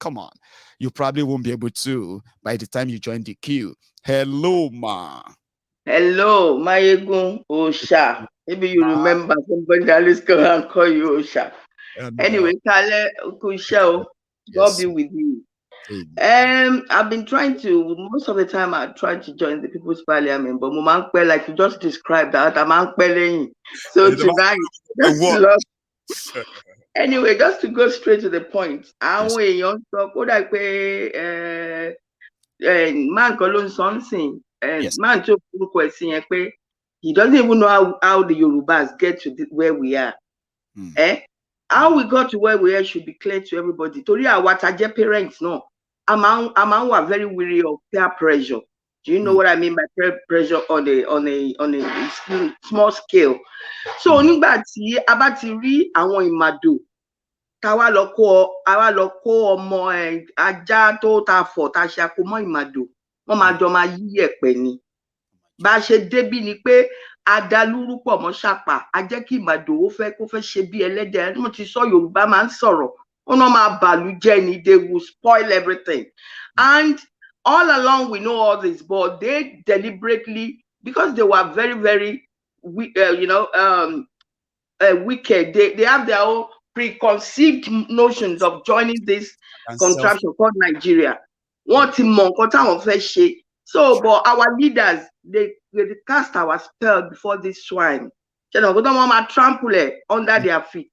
Come on. You probably won't be able to by the time you join the queue. Hello, ma. Hello, Maiyegun Osha. Maybe you remember somebody that always come and call you Osha. Anyway, Kale Kusha, God be with you. I've been trying to, most of the time I try to join the People's Parliament, but like you just described that, so tonight, anyway, just to go straight to the point, man called something. Man took he doesn't even know how the Yorubas get to where we are. How we got to where we are should be clear to everybody. Tori our parents no. Among were very weary of peer pressure. Do you know what I mean by peer pressure on a small scale? So nígbà tí a bá ti rí àwọn ìmàdò táwa lọ kó ọmọ ajá tó ta fọ̀ tá ṣe àkómọ́ ìmàdò, wọ́n máa jọ máa yí ẹ̀pẹ̀ ni. Bá ṣe débí ni pé adalúrú pọ̀ mọ́ ṣàpà, a jẹ́ kí ìmàdò kó fẹ́ ṣe bí ẹlẹ́dẹ̀. Mo ti sọ Yorùbá máa ń sọ̀rọ̀, wọ́n máa bàlú jẹ́ ni, they will spoil everything. And all along we know all this, but they deliberately, because they were very, very wicked, they have their own preconceived notions of joining this contraption called Nigeria. Wọ́n ti mọ nǹkan táwọn fẹ́ ṣe. So, but our leaders, they cast our spell before this swine. They don't trample under their feet.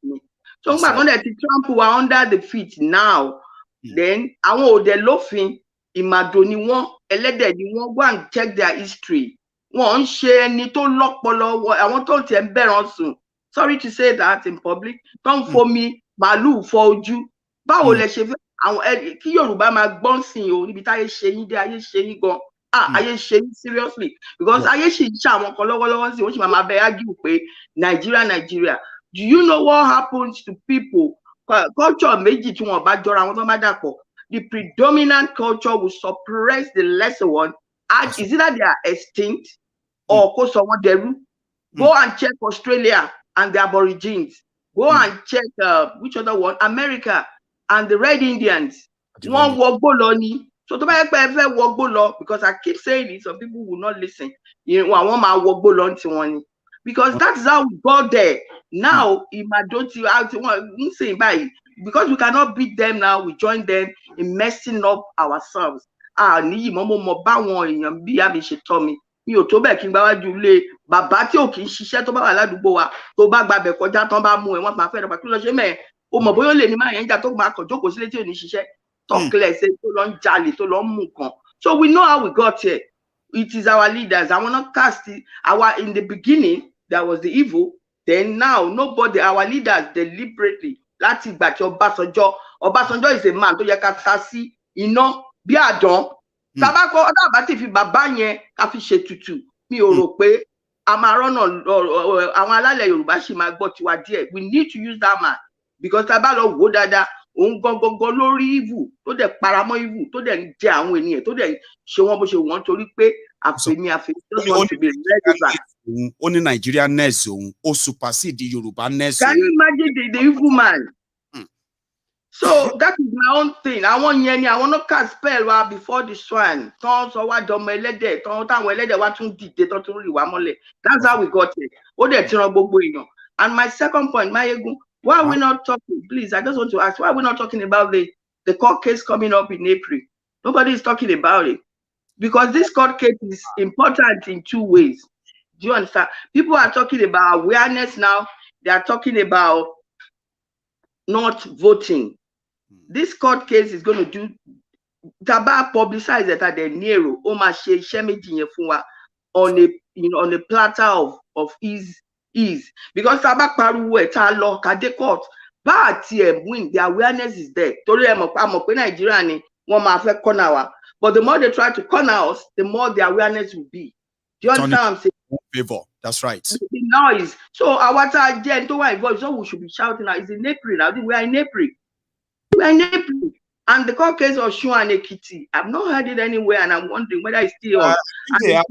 So, when they trample under the feet now, then àwọn òde lófin ìmàdò ni wọ́n, ẹlẹ́dẹ̀ ni wọ́n, go and check their history. Wọ́n ń ṣe ẹni tó lọ́pọlọ, àwọn tó ti ń bẹ̀rẹ̀ sùn. Sorry to say that in public. Don't for me, màálù fọ ojú. Báwo lẹ ṣe fẹ́ àwọn kí Yorùbá máa gbọ́n sìn o níbi táyé ṣe yín dé, ayé ṣe yín gan. Ayé ṣe yín seriously, because ayé ṣì ń ṣe àwọn kan lọ́wọ́lọ́wọ́ sí, wọ́n ṣì máa bẹ argue pé Nigeria. Do you know what happens to people? Culture méjì tí wọ́n bá jọra wọn tó bá dàpọ̀. The predominant culture will suppress the lesser one. Is either they are extinct or kó sọ wọ́n dẹrú. Go and check Australia and the Aborigines. Go and check which other one? America and the Red Indians. Wọ́n wọgbó lọ ni. So tó bá yẹ pé ẹ fẹ́ wọgbó lọ, because I keep saying it, some people will not listen. Àwọn máa wọgbó lọ ti wọn ni. Because that is how we got there. Now, because we cannot beat them now, we join them in messing up ourselves. Níyì mo báwọn èèyàn bí àmì ṣe tọ́ mi. Mi ò tó bẹ́ẹ̀ kí n gbá wájú ilé bàbá tí ò kì í ṣiṣẹ́ tó bá wà ládùúgbò wa, tó bá gbàbẹ̀ kọjá tán bá mú ẹ, wọ́n máa fẹ́ rẹ̀ pàtó lọ ṣe mẹ́ẹ̀. O mọ̀ bóyá ó lè ní máa yẹn jà tó máa kàn jókòó sílé tí ò ní ṣiṣẹ́. Tọ́kìlẹ̀ ṣe tó lọ ń jalè tó lọ ń mú nǹkan. So we know how we got here. It is our leaders. I want to cast it. In the beginning, there was the evil. Then now, nobody, our leaders deliberately. Láti ìgbà tí Ọbásanjọ́ is a man tó yẹ ká ta sí iná bí àdán. Tabako ọ̀dà bá ti fi bàbá yẹn ká fi ṣe tutù. Mi ò rò pé a máa rọ́nà àwọn alálẹ̀ Yorùbá ṣì máa gbọ́ tiwa díẹ̀. We need to use that man, because tá a bá lọ wò dáadáa, òun gangan lórí evil tó dẹ̀ paramọ́ evil tó dẹ̀ ń jẹ àwọn ènìyàn tó dẹ̀ ṣe wọ́n bó ṣe wọ́n torí pé àfẹ́ni just want to be relevant. Only Nigerian nurse o supersede Yoruba nurse. Can you imagine the evil man? So that is my own thing. Àwọn yẹn ni àwọn no cast spell wa before the swine. Tán sọ wá dọmọ ẹlẹ́dẹ̀, tán táwọn ẹlẹ́dẹ̀ wá tún dìde tán tún rì wá mọ́lẹ̀. That's how we got it. Ó dẹ̀ ti ràn gbogbo èèyàn. And my second point, Maiyegun, why are we not talking? Please, I just want to ask, why are we not talking about the court case coming up in April? Nobody is talking about it. Because this court case is important in two ways. Do you understand? People are talking about awareness now. They are talking about not voting. This court case is going to do Taba publicize that at the Nero Oma she méjì yẹn fún wa on a platter of ease. Because Taba pariwo ẹ̀ tá lọ kàdé court bá àti win, the awareness is there. Torí ẹ mọ̀ pé Nàìjíríà ni wọ́n máa fẹ́ corner wa. But the more they try to corner us, the more the awareness will be. Do you understand what I'm saying? Favor. That's right. The noise. So our agenda involved, so we should be shouting now. It's in April now. We are in April. We are in April. And the court case of Shua and Ekiti, I've not heard it anywhere, and I'm wondering whether it's still on. They have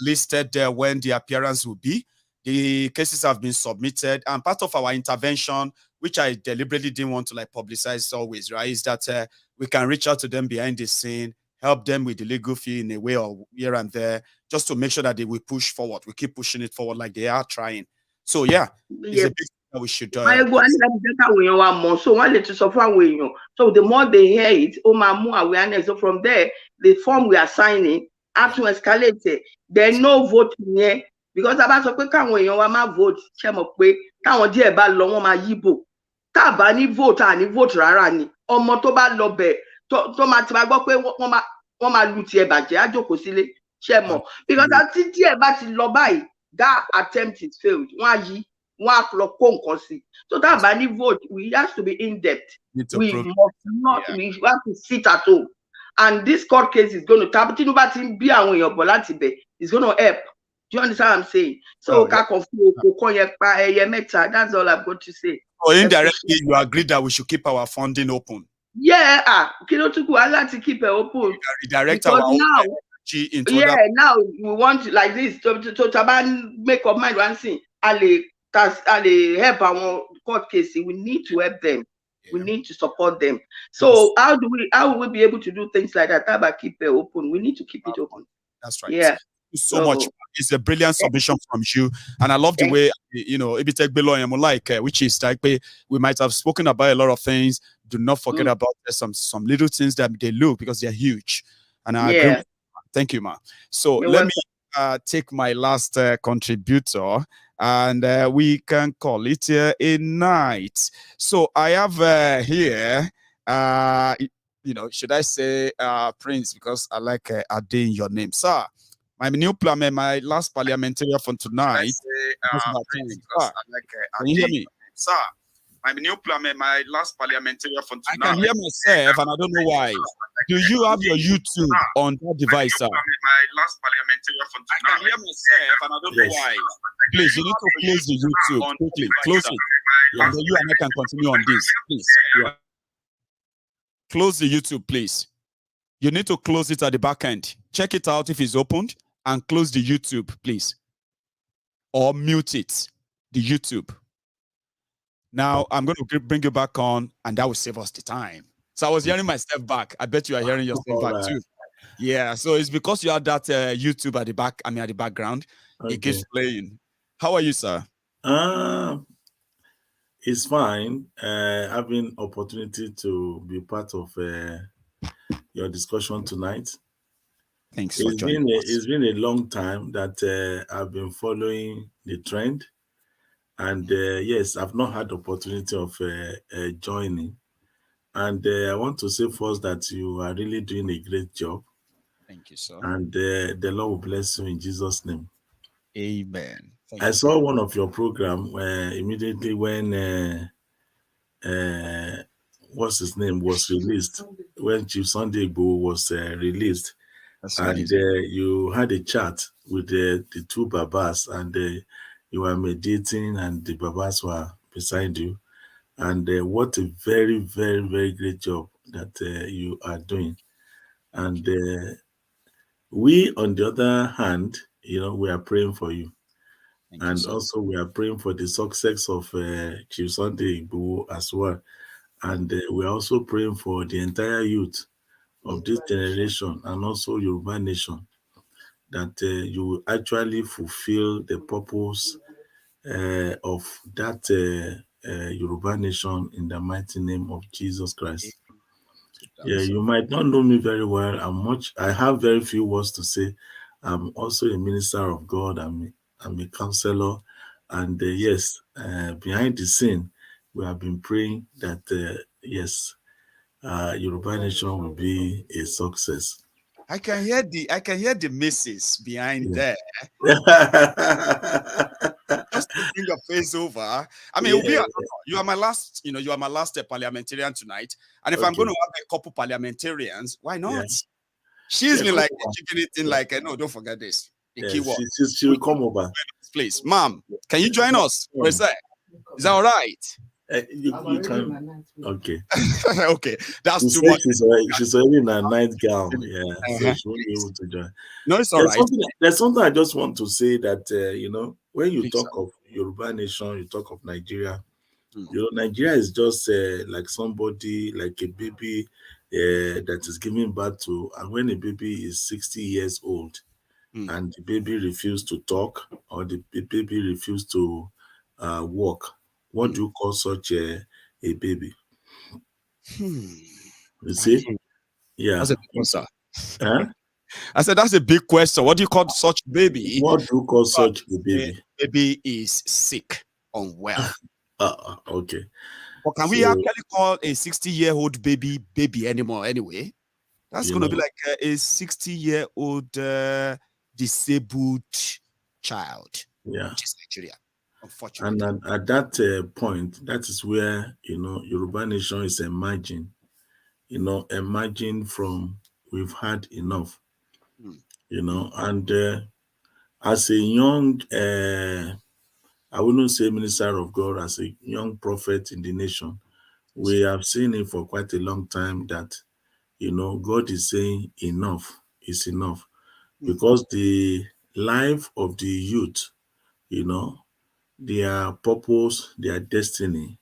listed when the appearance will be. The cases have been submitted, and part of our intervention, which I deliberately didn't want to publicize always, right, is that we can reach out to them behind the scene, help them with the legal fee in a way or here and there, just to make sure that they will push forward. We keep pushing it forward like they are trying. So yeah, it's a big thing that we should do. So the more they hear it, more awareness. So from there, the form we are signing have to escalate it. There's no voting here. Because about so quick can we vote, Taba ni vote and vote rara ni. Ọmọ tó bá lọ bẹ̀ tó máa ti máa gbọ́ pé wọ́n máa lu tiẹ̀ bàjẹ́ á jókòó sílé ṣe mọ̀. Because àti tí ẹ bá ti lọ báyìí, that attempt is failed. Wọ́n á lọ kó nǹkan sí. So Taba ni vote, we have to be in depth. We must not, we have to sit at home And this court case is going to tap it's going to help. Do you understand what I'm saying? So that's all I've got to say. Or indirectly, you agree that we should keep our funding open. Yeah, I like to keep it open. Redirect our now, energy into now we want to, like this to make up mind one thing. Ali help our court case. We need to help them. Yeah. We need to support them. So how will we be able to do things like that? How about keep it open? We need to keep it open. That's right. Yeah. So much. It's a brilliant submission from you, and I love the way if you take below and like which is like we might have spoken about a lot of things. Do not forget about some little things that they look because they're huge, and I agree. Thank you, ma. So let me take my last contributor, and we can call it a night. So I have here should I say Prince, because I like adding your name, sir. My new plan, my last parliamentary from tonight. Can you hear me? Sir, my new plan, my last parliamentary from tonight. I can hear myself, and I don't know why. Do you have your YouTube on that device, sir? My last parliamentary from tonight. I can hear myself, and I don't know why. Please, you need to close the YouTube quickly. Close it. And then you and I can continue on this, please. Close the YouTube, please. You need to close it at the back end. Check it out if it's opened, and close the YouTube, please. Or mute it, the YouTube. Now, I'm going to bring you back on, and that will save us the time. So I was hearing myself back. I bet you are hearing yourself back too. Yeah, so it's because you have that YouTube at the back, at the background. It keeps playing. How are you, sir? It's fine. Having opportunity to be part of your discussion tonight. Thanks for joining us. It's been a long time that I've been following the trend, and yes, I've not had the opportunity of joining. And I want to say first that you are really doing a great job. Thank you, sir. And the Lord will bless you in Jesus' name. Amen. I saw one of your program immediately when what's his name was released, when Chief Sunday Igboho was released. That's and you had a chat with the two Babas, and you were meditating, and the Babas were beside you. And what a very, very, very great job that you are doing. And we, on the other hand, we are praying for you. And also we are praying for the success of Chief Sunday Igboho as well. And we're also praying for the entire youth of this generation, and also Yoruba nation, that you will actually fulfill the purpose of that Yoruba nation in the mighty name of Jesus Christ. Yeah, you might not know me very well. I have very few words to say. I'm also a minister of God. I'm a counselor, and yes, behind the scene, we have been praying that yes, Yoruba nation will be a success. I can hear the missus behind there. Just to bring a face over. I mean, you are my last, you are my last parliamentarian tonight. And if I'm going to have a couple parliamentarians, why not? Yeah. She's been like chicken eating, like, no, don't forget this. The key word. She will come over. Please, ma'am, can you join us? Is that all right? You can. Okay. Okay, that's too much. She's already in a night gown. Yeah, so she won't be able to join. No, it's all right. There's something I just want to say that when you talk of Yoruba nation, you talk of Nigeria. Nigeria is just like somebody, like a baby that is giving birth to, and when a baby is 60 years old, and the baby refuses to talk, or the baby refuses to walk. What do you call such a baby? You see? Yeah. That's a big question. Huh? I said that's a big question. What do you call such baby? What do you call such a baby? Baby is sick, unwell. Okay. But can we actually call a 60-year-old baby anymore anyway? That's going to be like a 60-year-old disabled child. Yeah. Which is Nigeria. And at that point, that is where Yoruba nation is emerging. Emerging from we've had enough, you know. And as a young, I wouldn't say minister of God, as a young prophet in the nation, we have seen it for quite a long time that, you know, God is saying enough is enough, because the life of the youth, you know, their purpose, their destiny,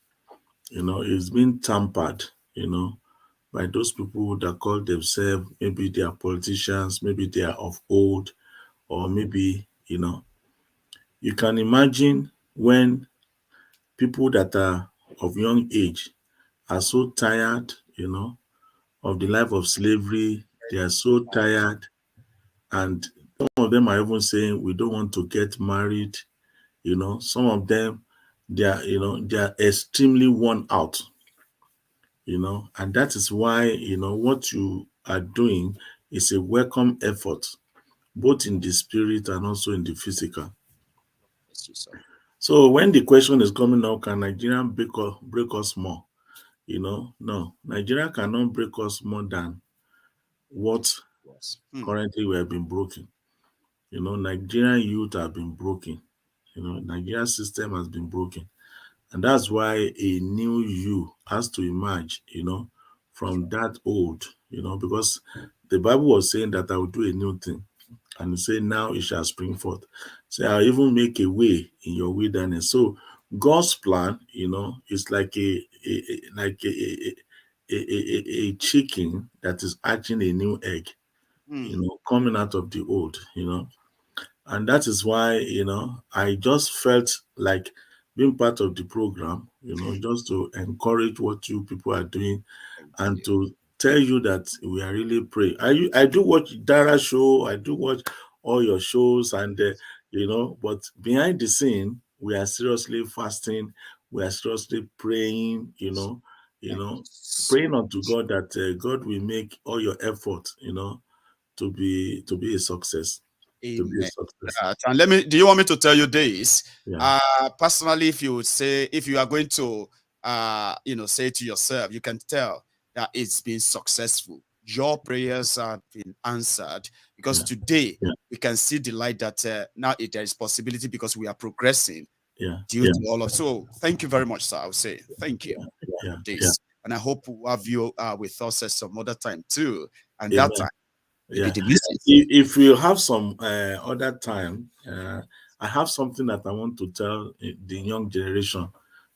you know, is being tampered, you know, by those people that call themselves, maybe they are politicians, maybe they are of old, or maybe, you know, you can imagine when people that are of young age are so tired, you know, of the life of slavery. They are so tired, and some of them are even saying we don't want to get married. You know, some of them, they are, you know, they are extremely worn out. You know, and that is why, you know, what you are doing is a welcome effort, both in the spirit and also in the physical. So when the question is coming up, can Nigeria break us more? You know, no, Nigeria cannot break us more than what currently we have been broken. You know, Nigerian youth have been broken. You know, Nigerian system has been broken. And that's why a new you has to emerge, you know, from that old, you know, because the Bible was saying that I will do a new thing. And it said, now it shall spring forth. So I'll even make a way in your wilderness. So God's plan, you know, is like a chicken that is hatching a new egg, you know, coming out of the old, you know. And that is why, you know, I just felt like being part of the program, you know, just to encourage what you people are doing and to tell you that we are really praying. I do watch Dara show, I do watch all your shows, and you know, but behind the scene, we are seriously fasting, we are seriously praying, you know, praying unto God that God will make all your effort, you know, to be a success. Amen. And do you want me to tell you this? Yeah. Personally, if you are going to, you know, say to yourself, you can tell that it's been successful. Your prayers have been answered, because today we can see the light that now there is possibility, because we are progressing due to all of. So thank you very much, sir. I would say thank you for this. And I hope we'll have you with us at some other time too. And that time, if you have some other time, I have something that I want to tell the young generation.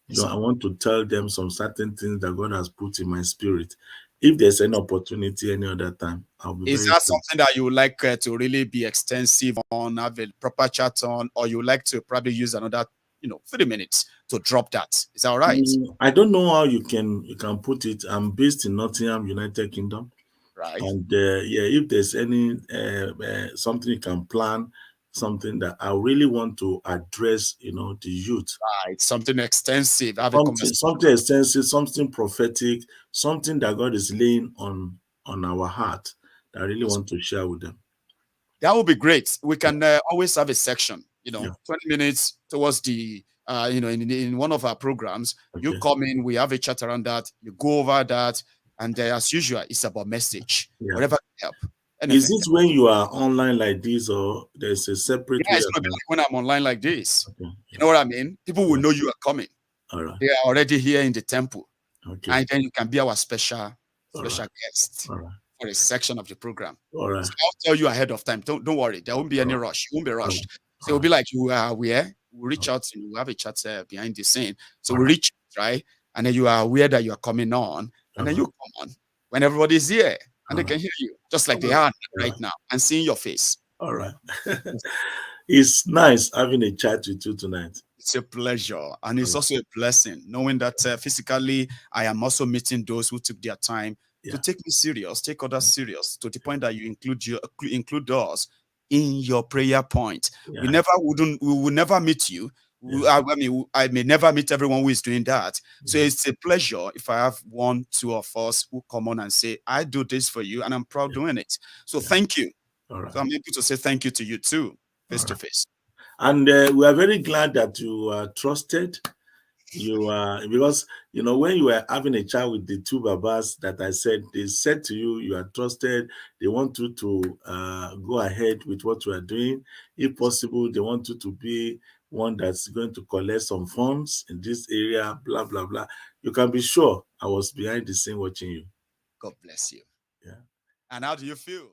You know, I want to tell them some certain things that God has put in my spirit. If there's any opportunity any other time, I'll be Is that something that you would like to really be extensive on, have a proper chat on, or you would like to probably use another, you know, 30 minutes to drop that? Is that all right? I don't know how you can put it. I'm based in Nottingham, United Kingdom. Right. And if there's any something you can plan, something that I really want to address, you know, the youth. Right, something extensive. Something extensive, something prophetic, something that God is laying on our heart that I really want to share with them. That would be great. We can always have a section, you know, 20 minutes towards the, you know, in one of our programs. Okay. You come in, we have a chat around that, you go over that, and as usual, it's about message. Whatever can help. Anything. Is it when you are online like this, or there's a separate way? It's going to be like when I'm online like this. Okay. You know what I mean? People will know you are coming. All right. They are already here in the temple. Okay. And then you can be our special guest for a section of the program. All right. So I'll tell you ahead of time. Don't worry. There won't be any rush. You won't be rushed. So it'll be like you are aware. We'll reach out to you. We'll have a chat behind the scene. So we reach out, right? And then you are aware that you are coming on. And then you come on when everybody's here. And they can hear you, just like they are right now, and seeing your face. All right. It's nice having a chat with you tonight. It's a pleasure. And it's also a blessing, knowing that physically, I am also meeting those who took their time to take me serious, take others serious, to the point that you include us in your prayer point. We will never meet you. I may never meet everyone who is doing that. So it's a pleasure if I have 1, 2 of us who come on and say, I do this for you, and I'm proud doing it. So thank you. All right. So I'm able to say thank you to you too, face to face. And we are very glad that you are trusted, you are, because you know, when you were having a chat with the two babas that I said, they said to you, you are trusted. They want you to go ahead with what you are doing. If possible, they want you to be one that's going to collect some funds in this area, blah blah blah. You can be sure I was behind the scene watching you. God bless you. Yeah. And how do you feel?